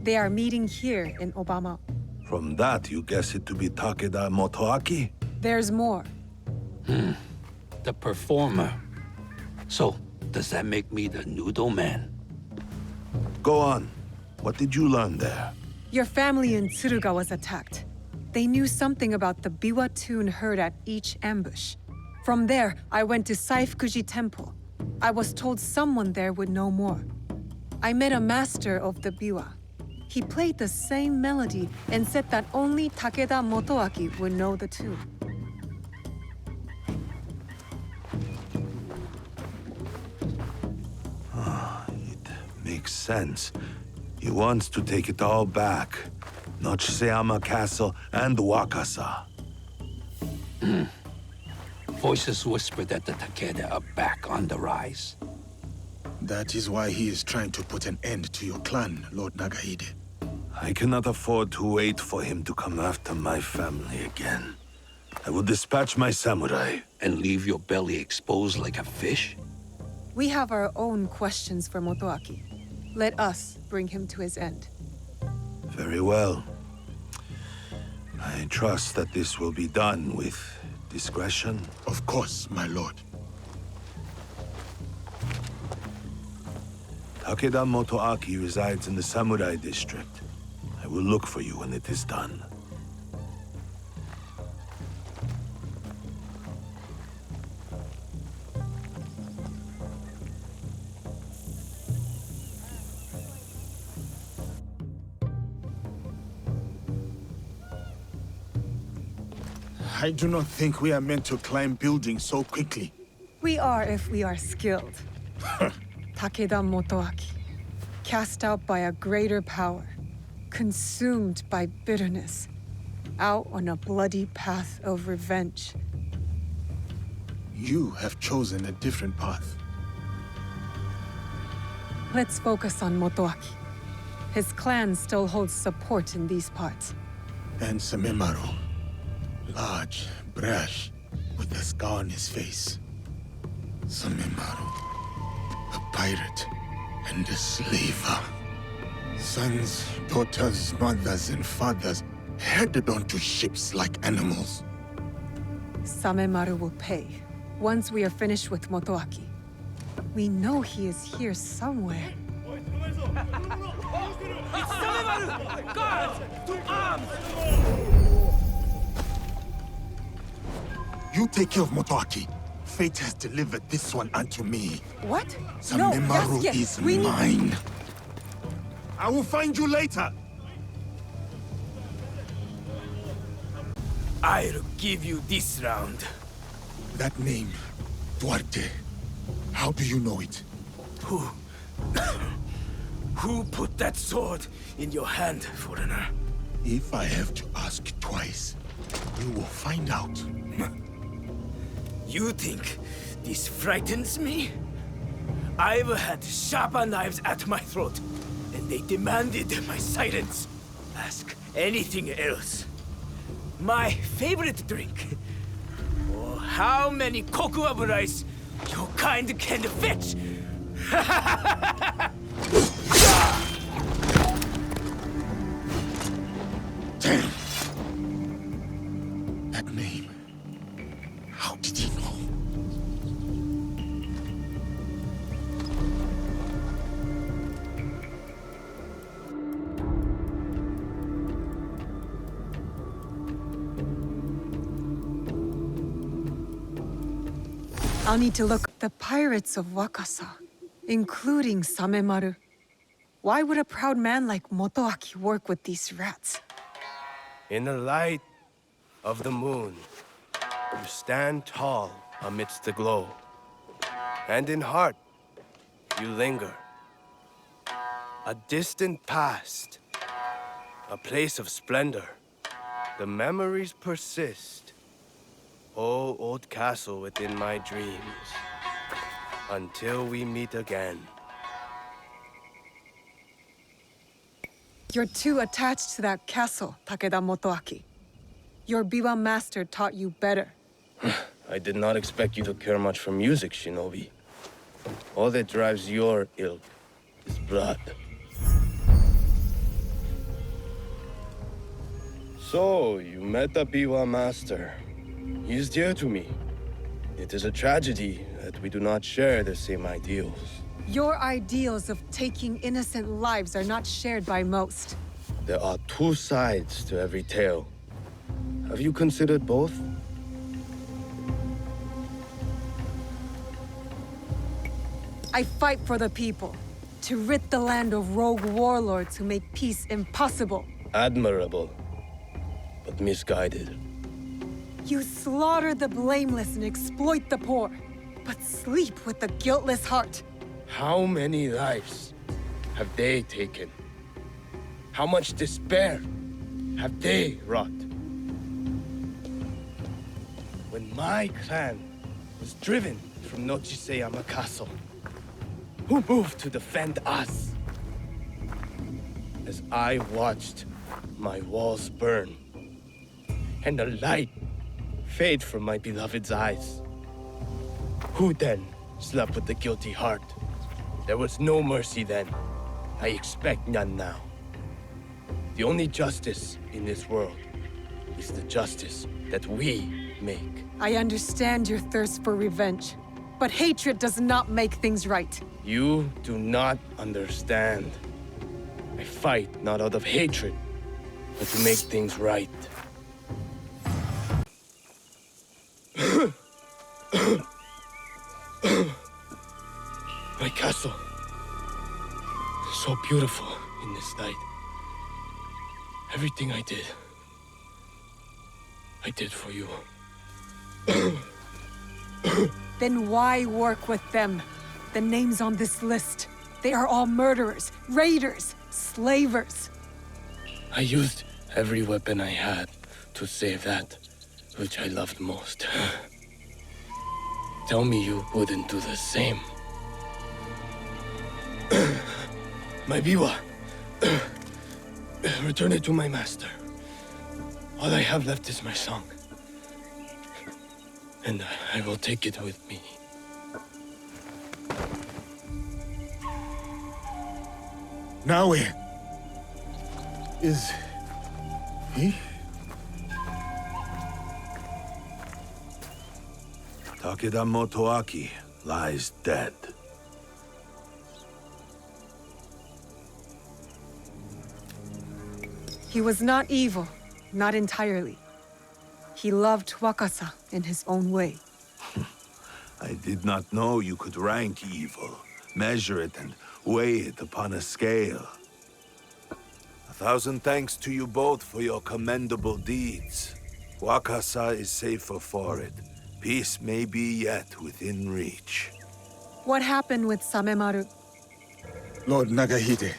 They are meeting here in Obama. From that, you guess it to be Takeda Motoaki? There's more. The Performer. So, does that make me the Noodle Man? Go on. What did you learn there? Your family in Tsuruga was attacked. They knew something about the biwa tune heard at each ambush. From there, I went to Saifukuji Temple. I was told someone there would know more. I met a master of the biwa. He played the same melody and said that only Takeda Motoaki would know the tune. Makes sense. He wants to take it all back. Nochseyama Castle and Wakasa. Voices whisper that the Takeda are back on the rise. That is why he is trying to put an end to your clan, Lord Nagahide. I cannot afford to wait for him to come after my family again. I will dispatch my samurai. And leave your belly exposed like a fish? We have our own questions for Motoaki. Let us bring him to his end. Very well. I trust that this will be done with discretion. Of course, my lord. Takeda Motoaki resides in the Samurai District. I will look for you when it is done. I do not think we are meant to climb buildings so quickly. We are if we are skilled. Takeda Motoaki, cast out by a greater power, consumed by bitterness, out on a bloody path of revenge. You have chosen a different path. Let's focus on Motoaki. His clan still holds support in these parts. And Samemaru. Large, brash, with a scar on his face. Samemaru. A pirate and a slaver. Sons, daughters, mothers, and fathers headed onto ships like animals. Samemaru will pay, once we are finished with Motoaki. We know he is here somewhere. It's Samemaru! Guards! To arms! You take care of Motoaki. Fate has delivered this one unto me. What? Samemaru No, is mine. I will find you later. I'll give you this round. That name, Duarte. How do you know it? Who put that sword in your hand, foreigner? If I have to ask twice, you will find out. You think this frightens me? I've had sharper knives at my throat, and they demanded my silence. Ask anything else. My favorite drink. Or how many koku of rice your kind can fetch. Damn! That name. How did he know? I'll need to look at the pirates of Wakasa, including Samemaru. Why would a proud man like Motoaki work with these rats? In the light of the moon, you stand tall amidst the glow. And in heart, you linger. A distant past, a place of splendor. The memories persist. Oh, old castle within my dreams. Until we meet again. You're too attached to that castle, Takeda Motoaki. Your Biwa master taught you better. I did not expect you to care much for music, Shinobi. All that drives your ilk is blood. So, you met the Biwa master. He is dear to me. It is a tragedy that we do not share the same ideals. Your ideals of taking innocent lives are not shared by most. There are two sides to every tale. Have you considered both? I fight for the people, to rid the land of rogue warlords who make peace impossible. Admirable, but misguided. You slaughter the blameless and exploit the poor, but sleep with the guiltless heart. How many lives have they taken? How much despair have they wrought? When my clan was driven from Nochiseyama Castle, who moved to defend us? As I watched my walls burn and the light fade from my beloved's eyes, who then slept with the guilty heart? There was no mercy then. I expect none now. The only justice in this world is the justice that we make. I understand your thirst for revenge, but hatred does not make things right. You do not understand. I fight not out of hatred, but to make things right. My castle is so beautiful in this light. Everything I did I did for you. Then why work with them? The names on this list, they are all murderers, raiders, slavers. I used every weapon I had to save that which I loved most. Tell me you wouldn't do the same. My biwa. Return it to my master. All I have left is my song. And I will take it with me. Naue. Is he? Takeda Motoaki lies dead. He was not evil, not entirely. He loved Wakasa in his own way. I did not know you could rank evil, measure it, and weigh it upon a scale. 1,000 thanks to you both for your commendable deeds. Wakasa is safer for it. Peace may be yet within reach. What happened with Samemaru? Lord Nagahide,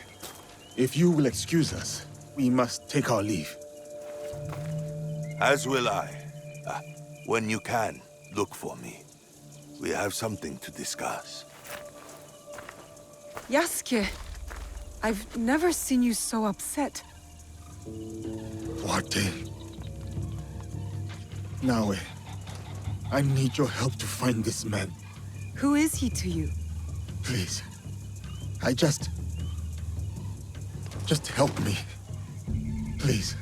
if you will excuse us, we must take our leave. As will I. When you can, look for me. We have something to discuss. Yasuke, I've never seen you so upset. Wate. Naue, I need your help to find this man. Who is he to you? Please. Just help me. Please.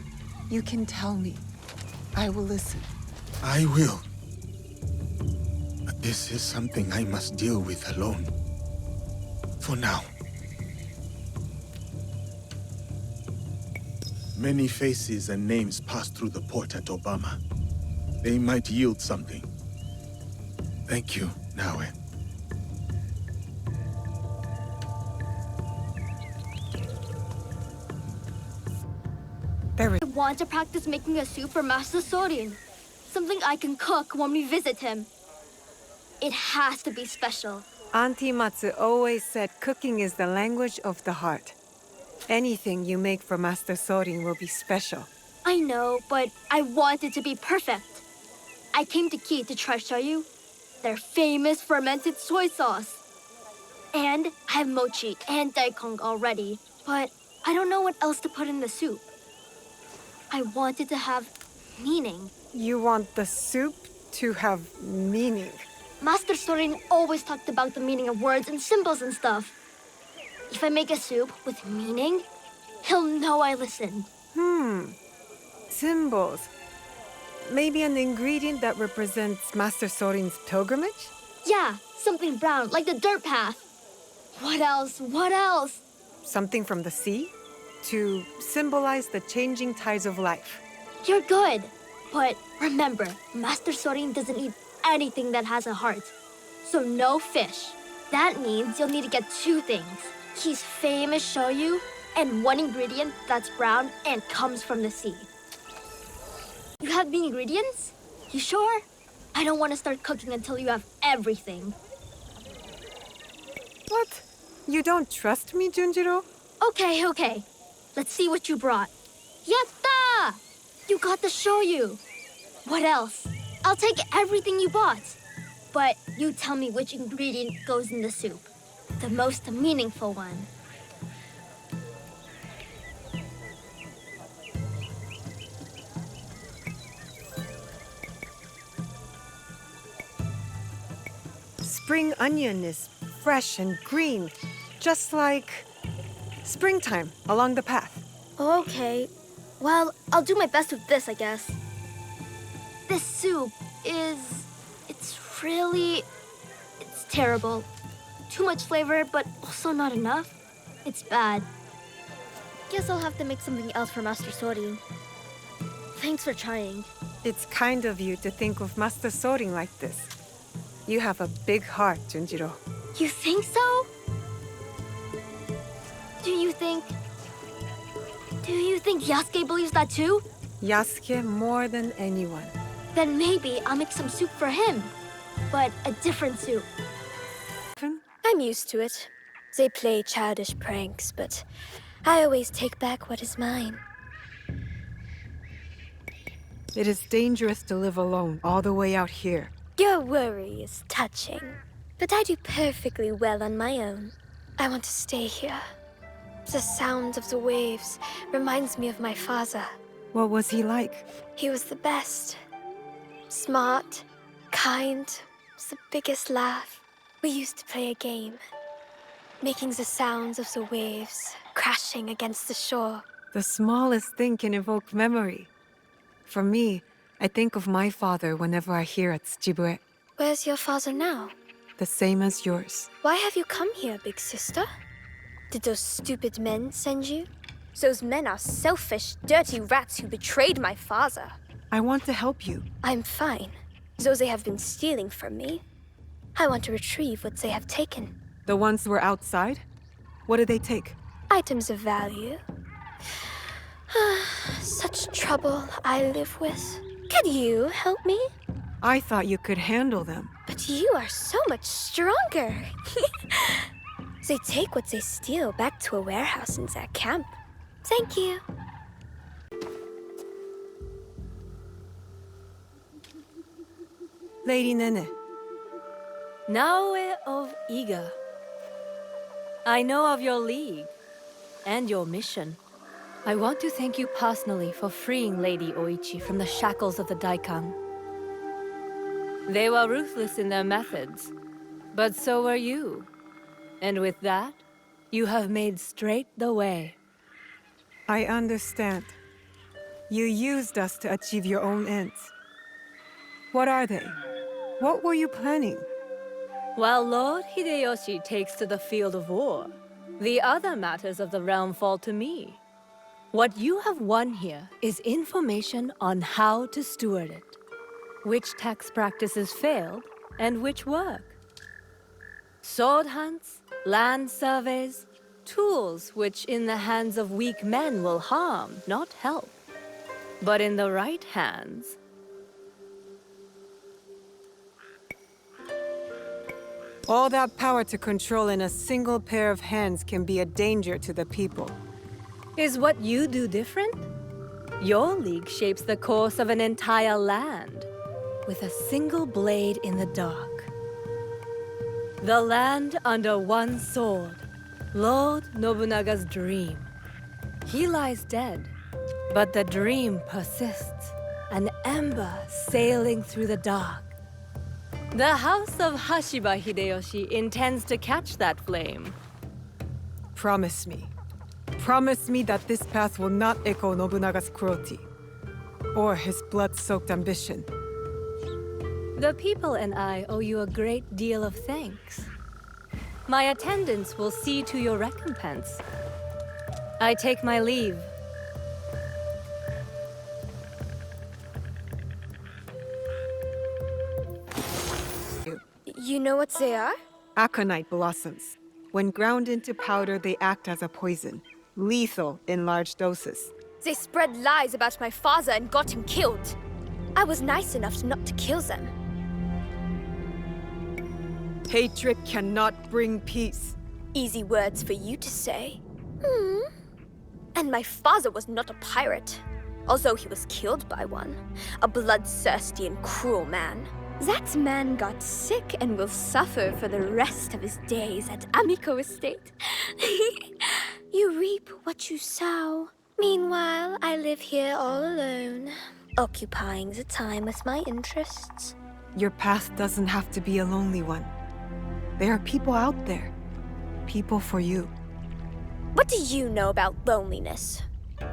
You can tell me. I will listen. I will. But this is something I must deal with alone. For now. Many faces and names pass through the port at Obama. They might yield something. Thank you, Naue. I want to practice making a soup for Master Sorin. Something I can cook when we visit him. It has to be special. Auntie Matsu always said cooking is the language of the heart. Anything you make for Master Sorin will be special. I know, but I want it to be perfect. I came to Ki to try shoyu, their famous fermented soy sauce. And I have mochi and daikon already, but I don't know what else to put in the soup. I want it to have meaning. You want the soup to have meaning? Master Sorin always talked about the meaning of words and symbols and stuff. If I make a soup with meaning, he'll know I listened. Symbols. Maybe an ingredient that represents Master Sorin's pilgrimage? Yeah, something brown, like the dirt path. What else? What else? Something from the sea? To symbolize the changing tides of life. You're good. But remember, Master Sorin doesn't eat anything that has a heart. So no fish. That means you'll need to get two things. His famous shoyu and one ingredient that's brown and comes from the sea. You have the ingredients? You sure? I don't want to start cooking until you have everything. What? You don't trust me, Junjiro? Okay. Let's see what you brought. Yatta! You got the shoyu. What else? I'll take everything you bought. But you tell me which ingredient goes in the soup. The most meaningful one. Spring onion is fresh and green, just like springtime along the path. Okay. Well, I'll do my best with this, I guess. This soup it's terrible. Too much flavor, but also not enough. It's bad. Guess I'll have to make something else for Master Sorin. Thanks for trying. It's kind of you to think of Master Sorin like this. You have a big heart, Junjiro. You think so? Do you think Yasuke believes that too? Yasuke more than anyone. Then maybe I'll make some soup for him. But a different soup. I'm used to it. They play childish pranks, but I always take back what is mine. It is dangerous to live alone all the way out here. Your worry is touching, but I do perfectly well on my own. I want to stay here. The sound of the waves reminds me of my father. What was he like? He was the best. Smart, kind, the biggest laugh. We used to play a game, making the sounds of the waves crashing against the shore. The smallest thing can evoke memory. For me, I think of my father whenever I hear at Tsujibue. Where's your father now? The same as yours. Why have you come here, big sister? Did those stupid men send you? Those men are selfish, dirty rats who betrayed my father. I want to help you. I'm fine. Though they have been stealing from me, I want to retrieve what they have taken. The ones who were outside? What did they take? Items of value. Such trouble I live with. Could you help me? I thought you could handle them. But you are so much stronger. They take what they steal back to a warehouse in their camp. Thank you. Lady Nene. Naoe of Iga. I know of your league and your mission. I want to thank you personally for freeing Lady Oichi from the shackles of the Daikan. They were ruthless in their methods, but so were you. And with that, you have made straight the way. I understand. You used us to achieve your own ends. What are they? What were you planning? While Lord Hideyoshi takes to the field of war, the other matters of the realm fall to me. What you have won here is information on how to steward it, which tax practices failed and which work. Sword hunts, land surveys, tools which in the hands of weak men will harm, not help. But in the right hands, all that power to control in a single pair of hands can be a danger to the people. is what you do different? Your league shapes the course of an entire land, with a single blade in the dark. The land under one sword, Lord Nobunaga's dream. He lies dead, but the dream persists, an ember sailing through the dark. The house of Hashiba Hideyoshi intends to catch that flame. Promise me. Promise me that this path will not echo Nobunaga's cruelty, or his blood-soaked ambition. The people and I owe you a great deal of thanks. My attendance will see to your recompense. I take my leave. You know what they are? Aconite blossoms. When ground into powder, they act as a poison, lethal in large doses. They spread lies about my father and got him killed. I was nice enough not to kill them. Hatred cannot bring peace. Easy words for you to say. And my father was not a pirate, although he was killed by one. A bloodthirsty and cruel man. That man got sick and will suffer for the rest of his days at Amico Estate. You reap what you sow. Meanwhile, I live here all alone, occupying the time with my interests. Your path doesn't have to be a lonely one. There are people out there. People for you. What do you know about loneliness?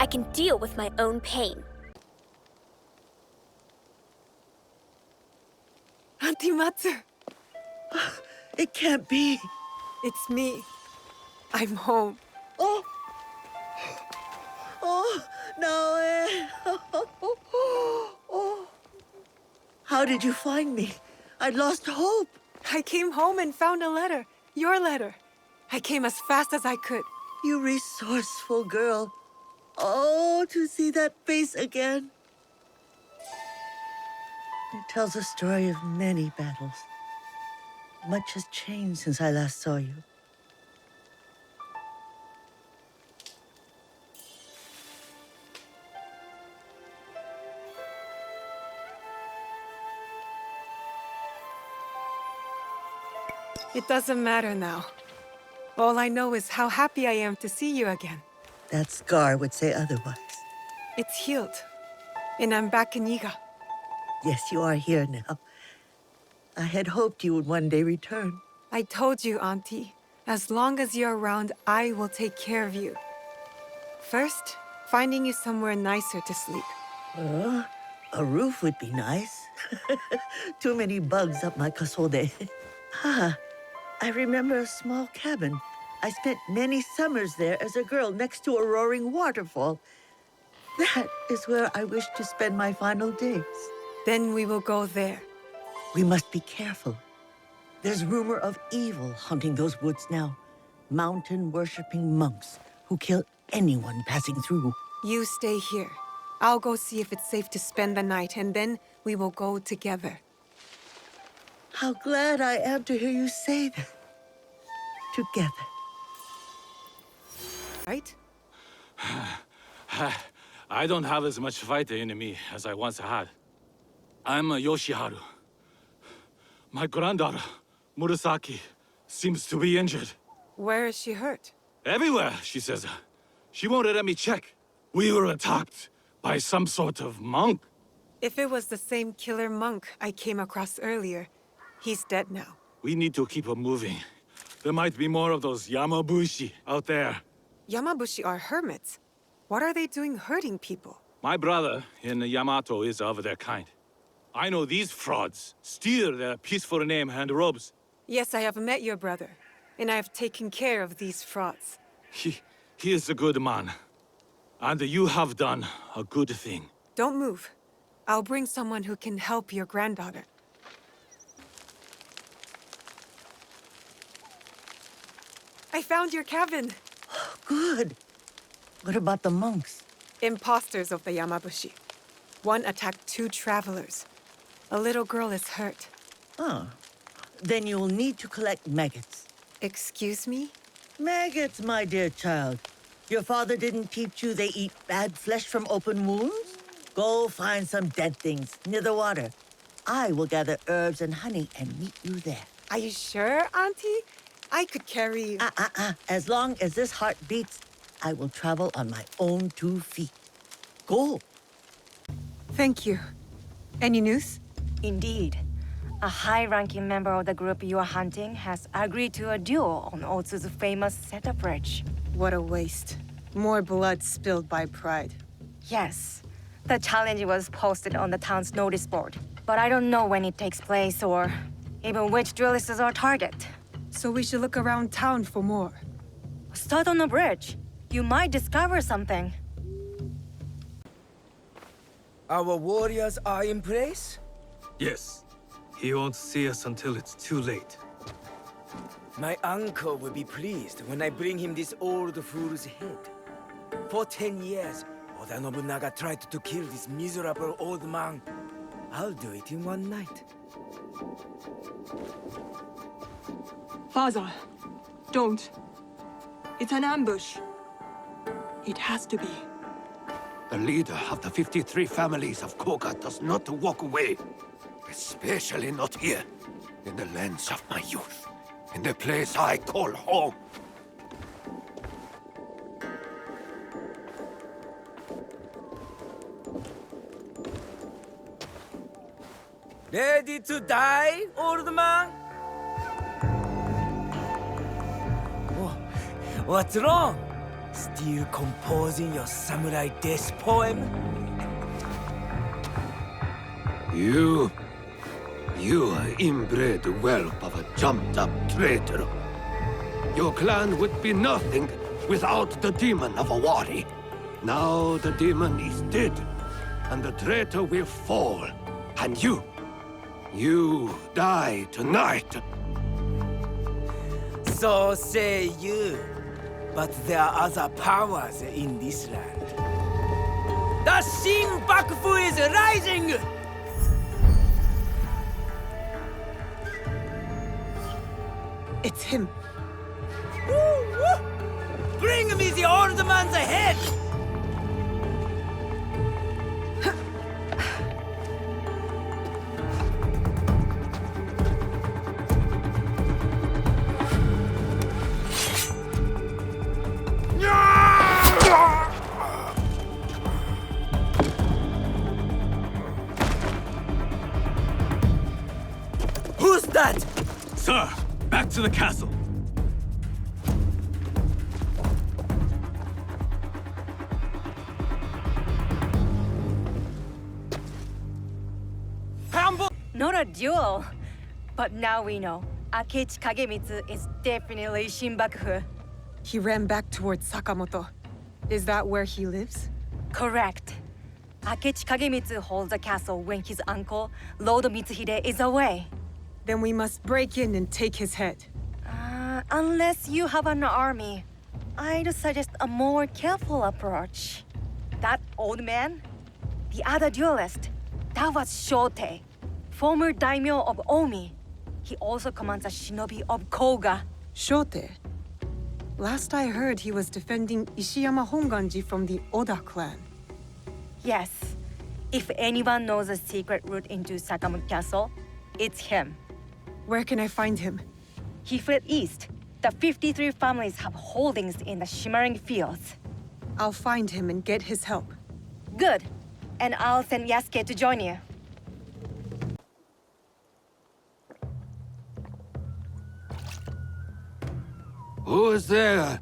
I can deal with my own pain. Auntie Matsu! It can't be. It's me. I'm home. Oh! Oh, no. Oh. How did you find me? I lost hope. I came home and found a letter. Your letter. I came as fast as I could. You resourceful girl. Oh, to see that face again. It tells a story of many battles. Much has changed since I last saw you. It doesn't matter now. All I know is how happy I am to see you again. That scar would say otherwise. It's healed. And I'm back in Yiga. Yes, you are here now. I had hoped you would one day return. I told you, Auntie. As long as you're around, I will take care of you. First, finding you somewhere nicer to sleep. A roof would be nice. Too many bugs up my kasode. I remember a small cabin. I spent many summers there as a girl next to a roaring waterfall. That is where I wish to spend my final days. Then we will go there. We must be careful. There's rumor of evil haunting those woods now. Mountain-worshipping monks who kill anyone passing through. You stay here. I'll go see if it's safe to spend the night, and then we will go together. How glad I am to hear you say that. Together. Right? I don't have as much fighting in me as I once had. I'm a Yoshiharu. My granddaughter, Murasaki, seems to be injured. Where is she hurt? Everywhere, she says. She won't let me check. We were attacked by some sort of monk. If it was the same killer monk I came across earlier, he's dead now. We need to keep her moving. There might be more of those Yamabushi out there. Yamabushi are hermits. What are they doing hurting people? My brother in Yamato is of their kind. I know these frauds steal their peaceful name and robes. Yes, I have met your brother, and I have taken care of these frauds. He is a good man. And you have done a good thing. Don't move. I'll bring someone who can help your granddaughter. I found your cabin. Good. What about the monks? Imposters of the Yamabushi. One attacked 2 travelers. A little girl is hurt. Oh. Then you'll need to collect maggots. Excuse me? Maggots, my dear child. Your father didn't teach you they eat bad flesh from open wounds? Go find some dead things near the water. I will gather herbs and honey and meet you there. Are you sure, Auntie? I could carry you. As long as this heart beats, I will travel on my own 2 feet. Go. Thank you. Any news? Indeed. A high-ranking member of the group you are hunting has agreed to a duel on Otsu's famous Seta Bridge. What a waste. More blood spilled by pride. Yes. The challenge was posted on the town's notice board. But I don't know when it takes place or even which duel is our target. So we should look around town for more. Start on the bridge. You might discover something. Our warriors are in place? Yes. He won't see us until it's too late. My uncle will be pleased when I bring him this old fool's head. For 10 years, Oda Nobunaga tried to kill this miserable old man. I'll do it in one night. Father, don't. It's an ambush. It has to be. The leader of the 53 families of Koga does not walk away. Especially not here, in the lands of my youth. In the place I call home. Ready to die, old man? Oh, what's wrong? Still composing your samurai death poem? You are inbred whelp of a jumped-up traitor. Your clan would be nothing without the demon of Owari. Now the demon is dead, and the traitor will fall. And you die tonight. So say you. But there are other powers in this land. The Shin Bakufu is rising! It's him. Woo, woo! Bring me the old man's head! Who's that? Sir, back to the castle. Not a duel. But now we know. Akechi Kagemitsu is definitely Shinbakufu. He ran back towards Sakamoto. Is that where he lives? Correct. Akechi Kagemitsu holds a castle when his uncle, Lord Mitsuhide, is away. Then we must break in and take his head. Unless you have an army, I'd suggest a more careful approach. That old man? The other duelist? That was Shote, former daimyo of Omi. He also commands a shinobi of Koga. Shote? Last I heard, he was defending Ishiyama Honganji from the Oda clan. Yes. If anyone knows a secret route into Sakamoto Castle, it's him. Where can I find him? He fled east. The 53 families have holdings in the Shimmering Fields. I'll find him and get his help. Good. And I'll send Yasuke to join you. Who is there?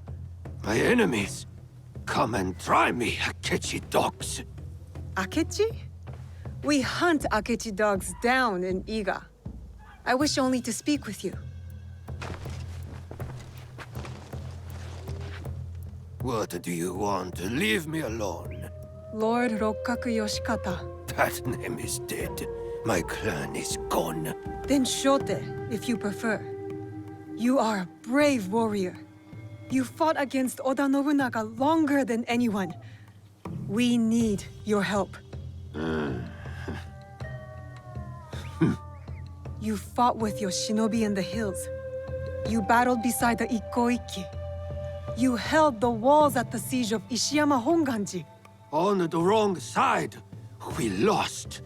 My enemies. Come and try me, Akechi dogs. Akechi? We hunt Akechi dogs down in Iga. I wish only to speak with you. What do you want? Leave me alone. Lord Rokkaku Yoshikata. That name is dead. My clan is gone. Then Shote, if you prefer. You are a brave warrior. You fought against Oda Nobunaga longer than anyone. We need your help. You fought with your shinobi in the hills. You battled beside the Ikkoiki. You held the walls at the siege of Ishiyama Honganji. On the wrong side. We lost.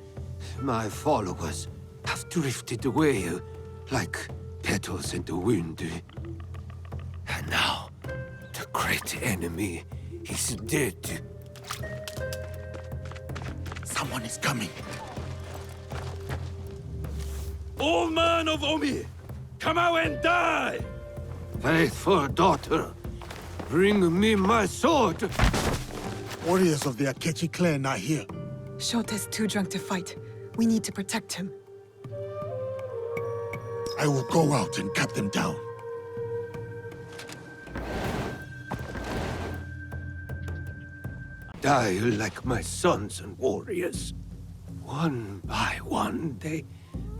My followers have drifted away like petals in the wind. And now, the great enemy is dead. Someone is coming. Old man of Omi, come out and die! Faithful daughter, bring me my sword. Warriors of the Akechi clan are here. Shote's too drunk to fight. We need to protect him. I will go out and cut them down. Die like my sons and warriors. One by one, they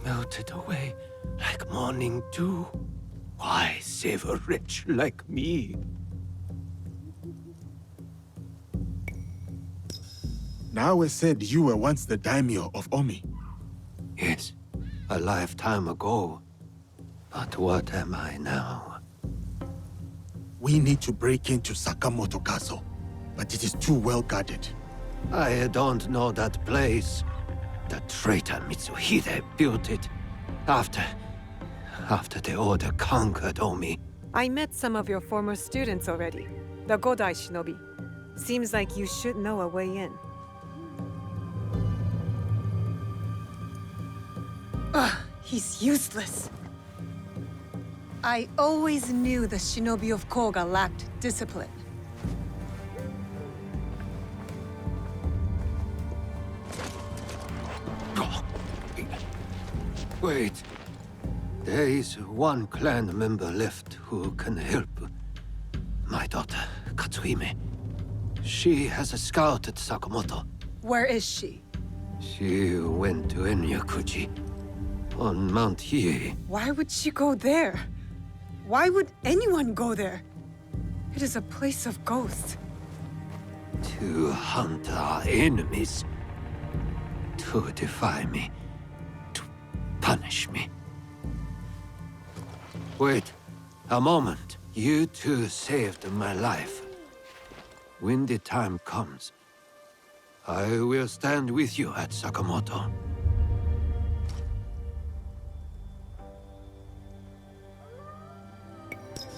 melted away like morning dew. Why save a wretch like me? Naoe said you were once the daimyo of Omi. Yes, a lifetime ago. But what am I now? We need to break into Sakamoto Castle, but it is too well guarded. I don't know that place. The traitor Mitsuhide built it after the Order conquered Omi. I met some of your former students already. The Godai shinobi. Seems like you should know a way in. Ugh, he's useless. I always knew the shinobi of Koga lacked discipline. Wait. There is one clan member left who can help. My daughter, Katsuhime. She has scouted Sakamoto. Where is she? She went to Enyakuji, on Mount Hiei. Why would she go there? Why would anyone go there? It is a place of ghosts. To hunt our enemies. To defy me. To punish me. Wait. A moment. You two saved my life. When the time comes, I will stand with you at Sakamoto.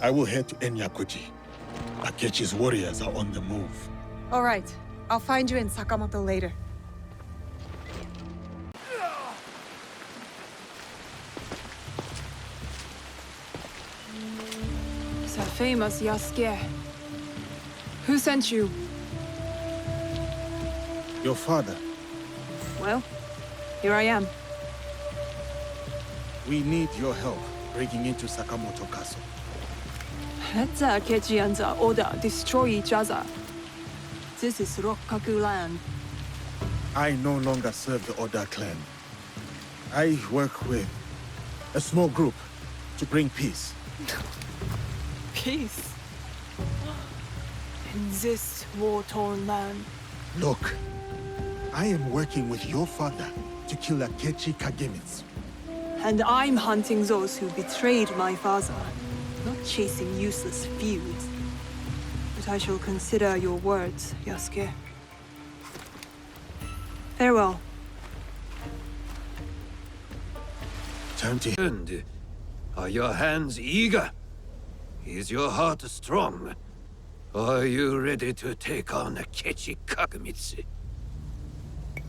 I will head to Enyakuji. Akechi's warriors are on the move. All right. I'll find you in Sakamoto later. The famous Yasuke. Who sent you? Your father. Well, here I am. We need your help breaking into Sakamoto Castle. Let the Akechi and the Oda destroy each other. This is Rokkaku land. I no longer serve the Oda clan. I work with a small group to bring peace. Peace? In this war-torn land. Look, I am working with your father to kill Akechi Kagemitsu. And I'm hunting those who betrayed my father, not chasing useless feuds. But I shall consider your words, Yasuke. Farewell. Time to end. Are your hands eager? Is your heart strong? Are you ready to take on Akechi Kagemitsu?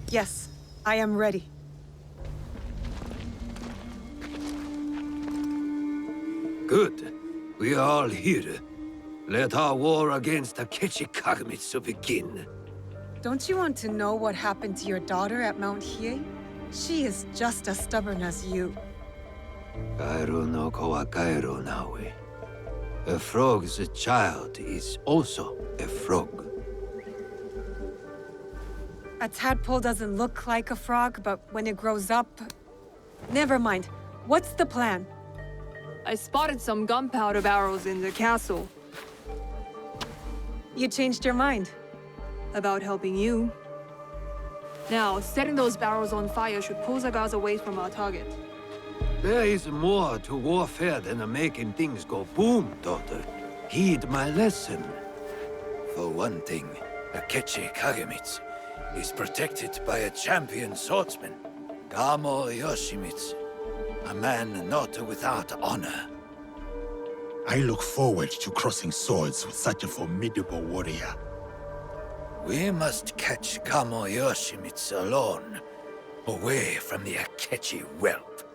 Yes, I am ready. Good. We are all here. Let our war against Akechi Kagemitsu begin. Don't you want to know what happened to your daughter at Mount Hiei? She is just as stubborn as you. Kaeru no ko wa kaeru nawe. A frog's child is also a frog. A tadpole doesn't look like a frog, but when it grows up... Never mind. What's the plan? I spotted some gunpowder barrels in the castle. You changed your mind? About helping you. Now, setting those barrels on fire should pull the guards away from our target. There is more to warfare than making things go boom, daughter. Heed my lesson. For one thing, Akechi Kagemitsu is protected by a champion swordsman, Gamo Yoshimitsu, a man not without honor. I look forward to crossing swords with such a formidable warrior. We must catch Gamo Yoshimitsu alone, away from the Akechi whelp.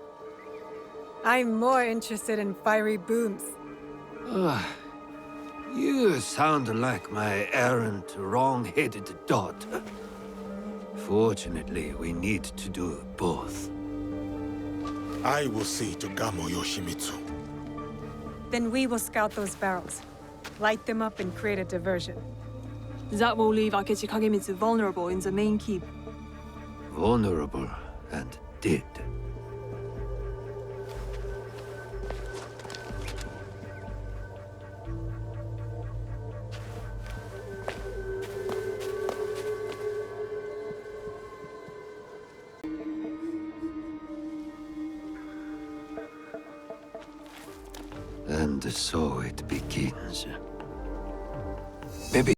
I'm more interested in fiery booms. You sound like my errant, wrong-headed daughter. Fortunately, we need to do both. I will see to Gamo Yoshimitsu. Then we will scout those barrels, light them up and create a diversion. That will leave Akechi Kagemitsu vulnerable in the main keep. Vulnerable and dead. And so it begins. Baby.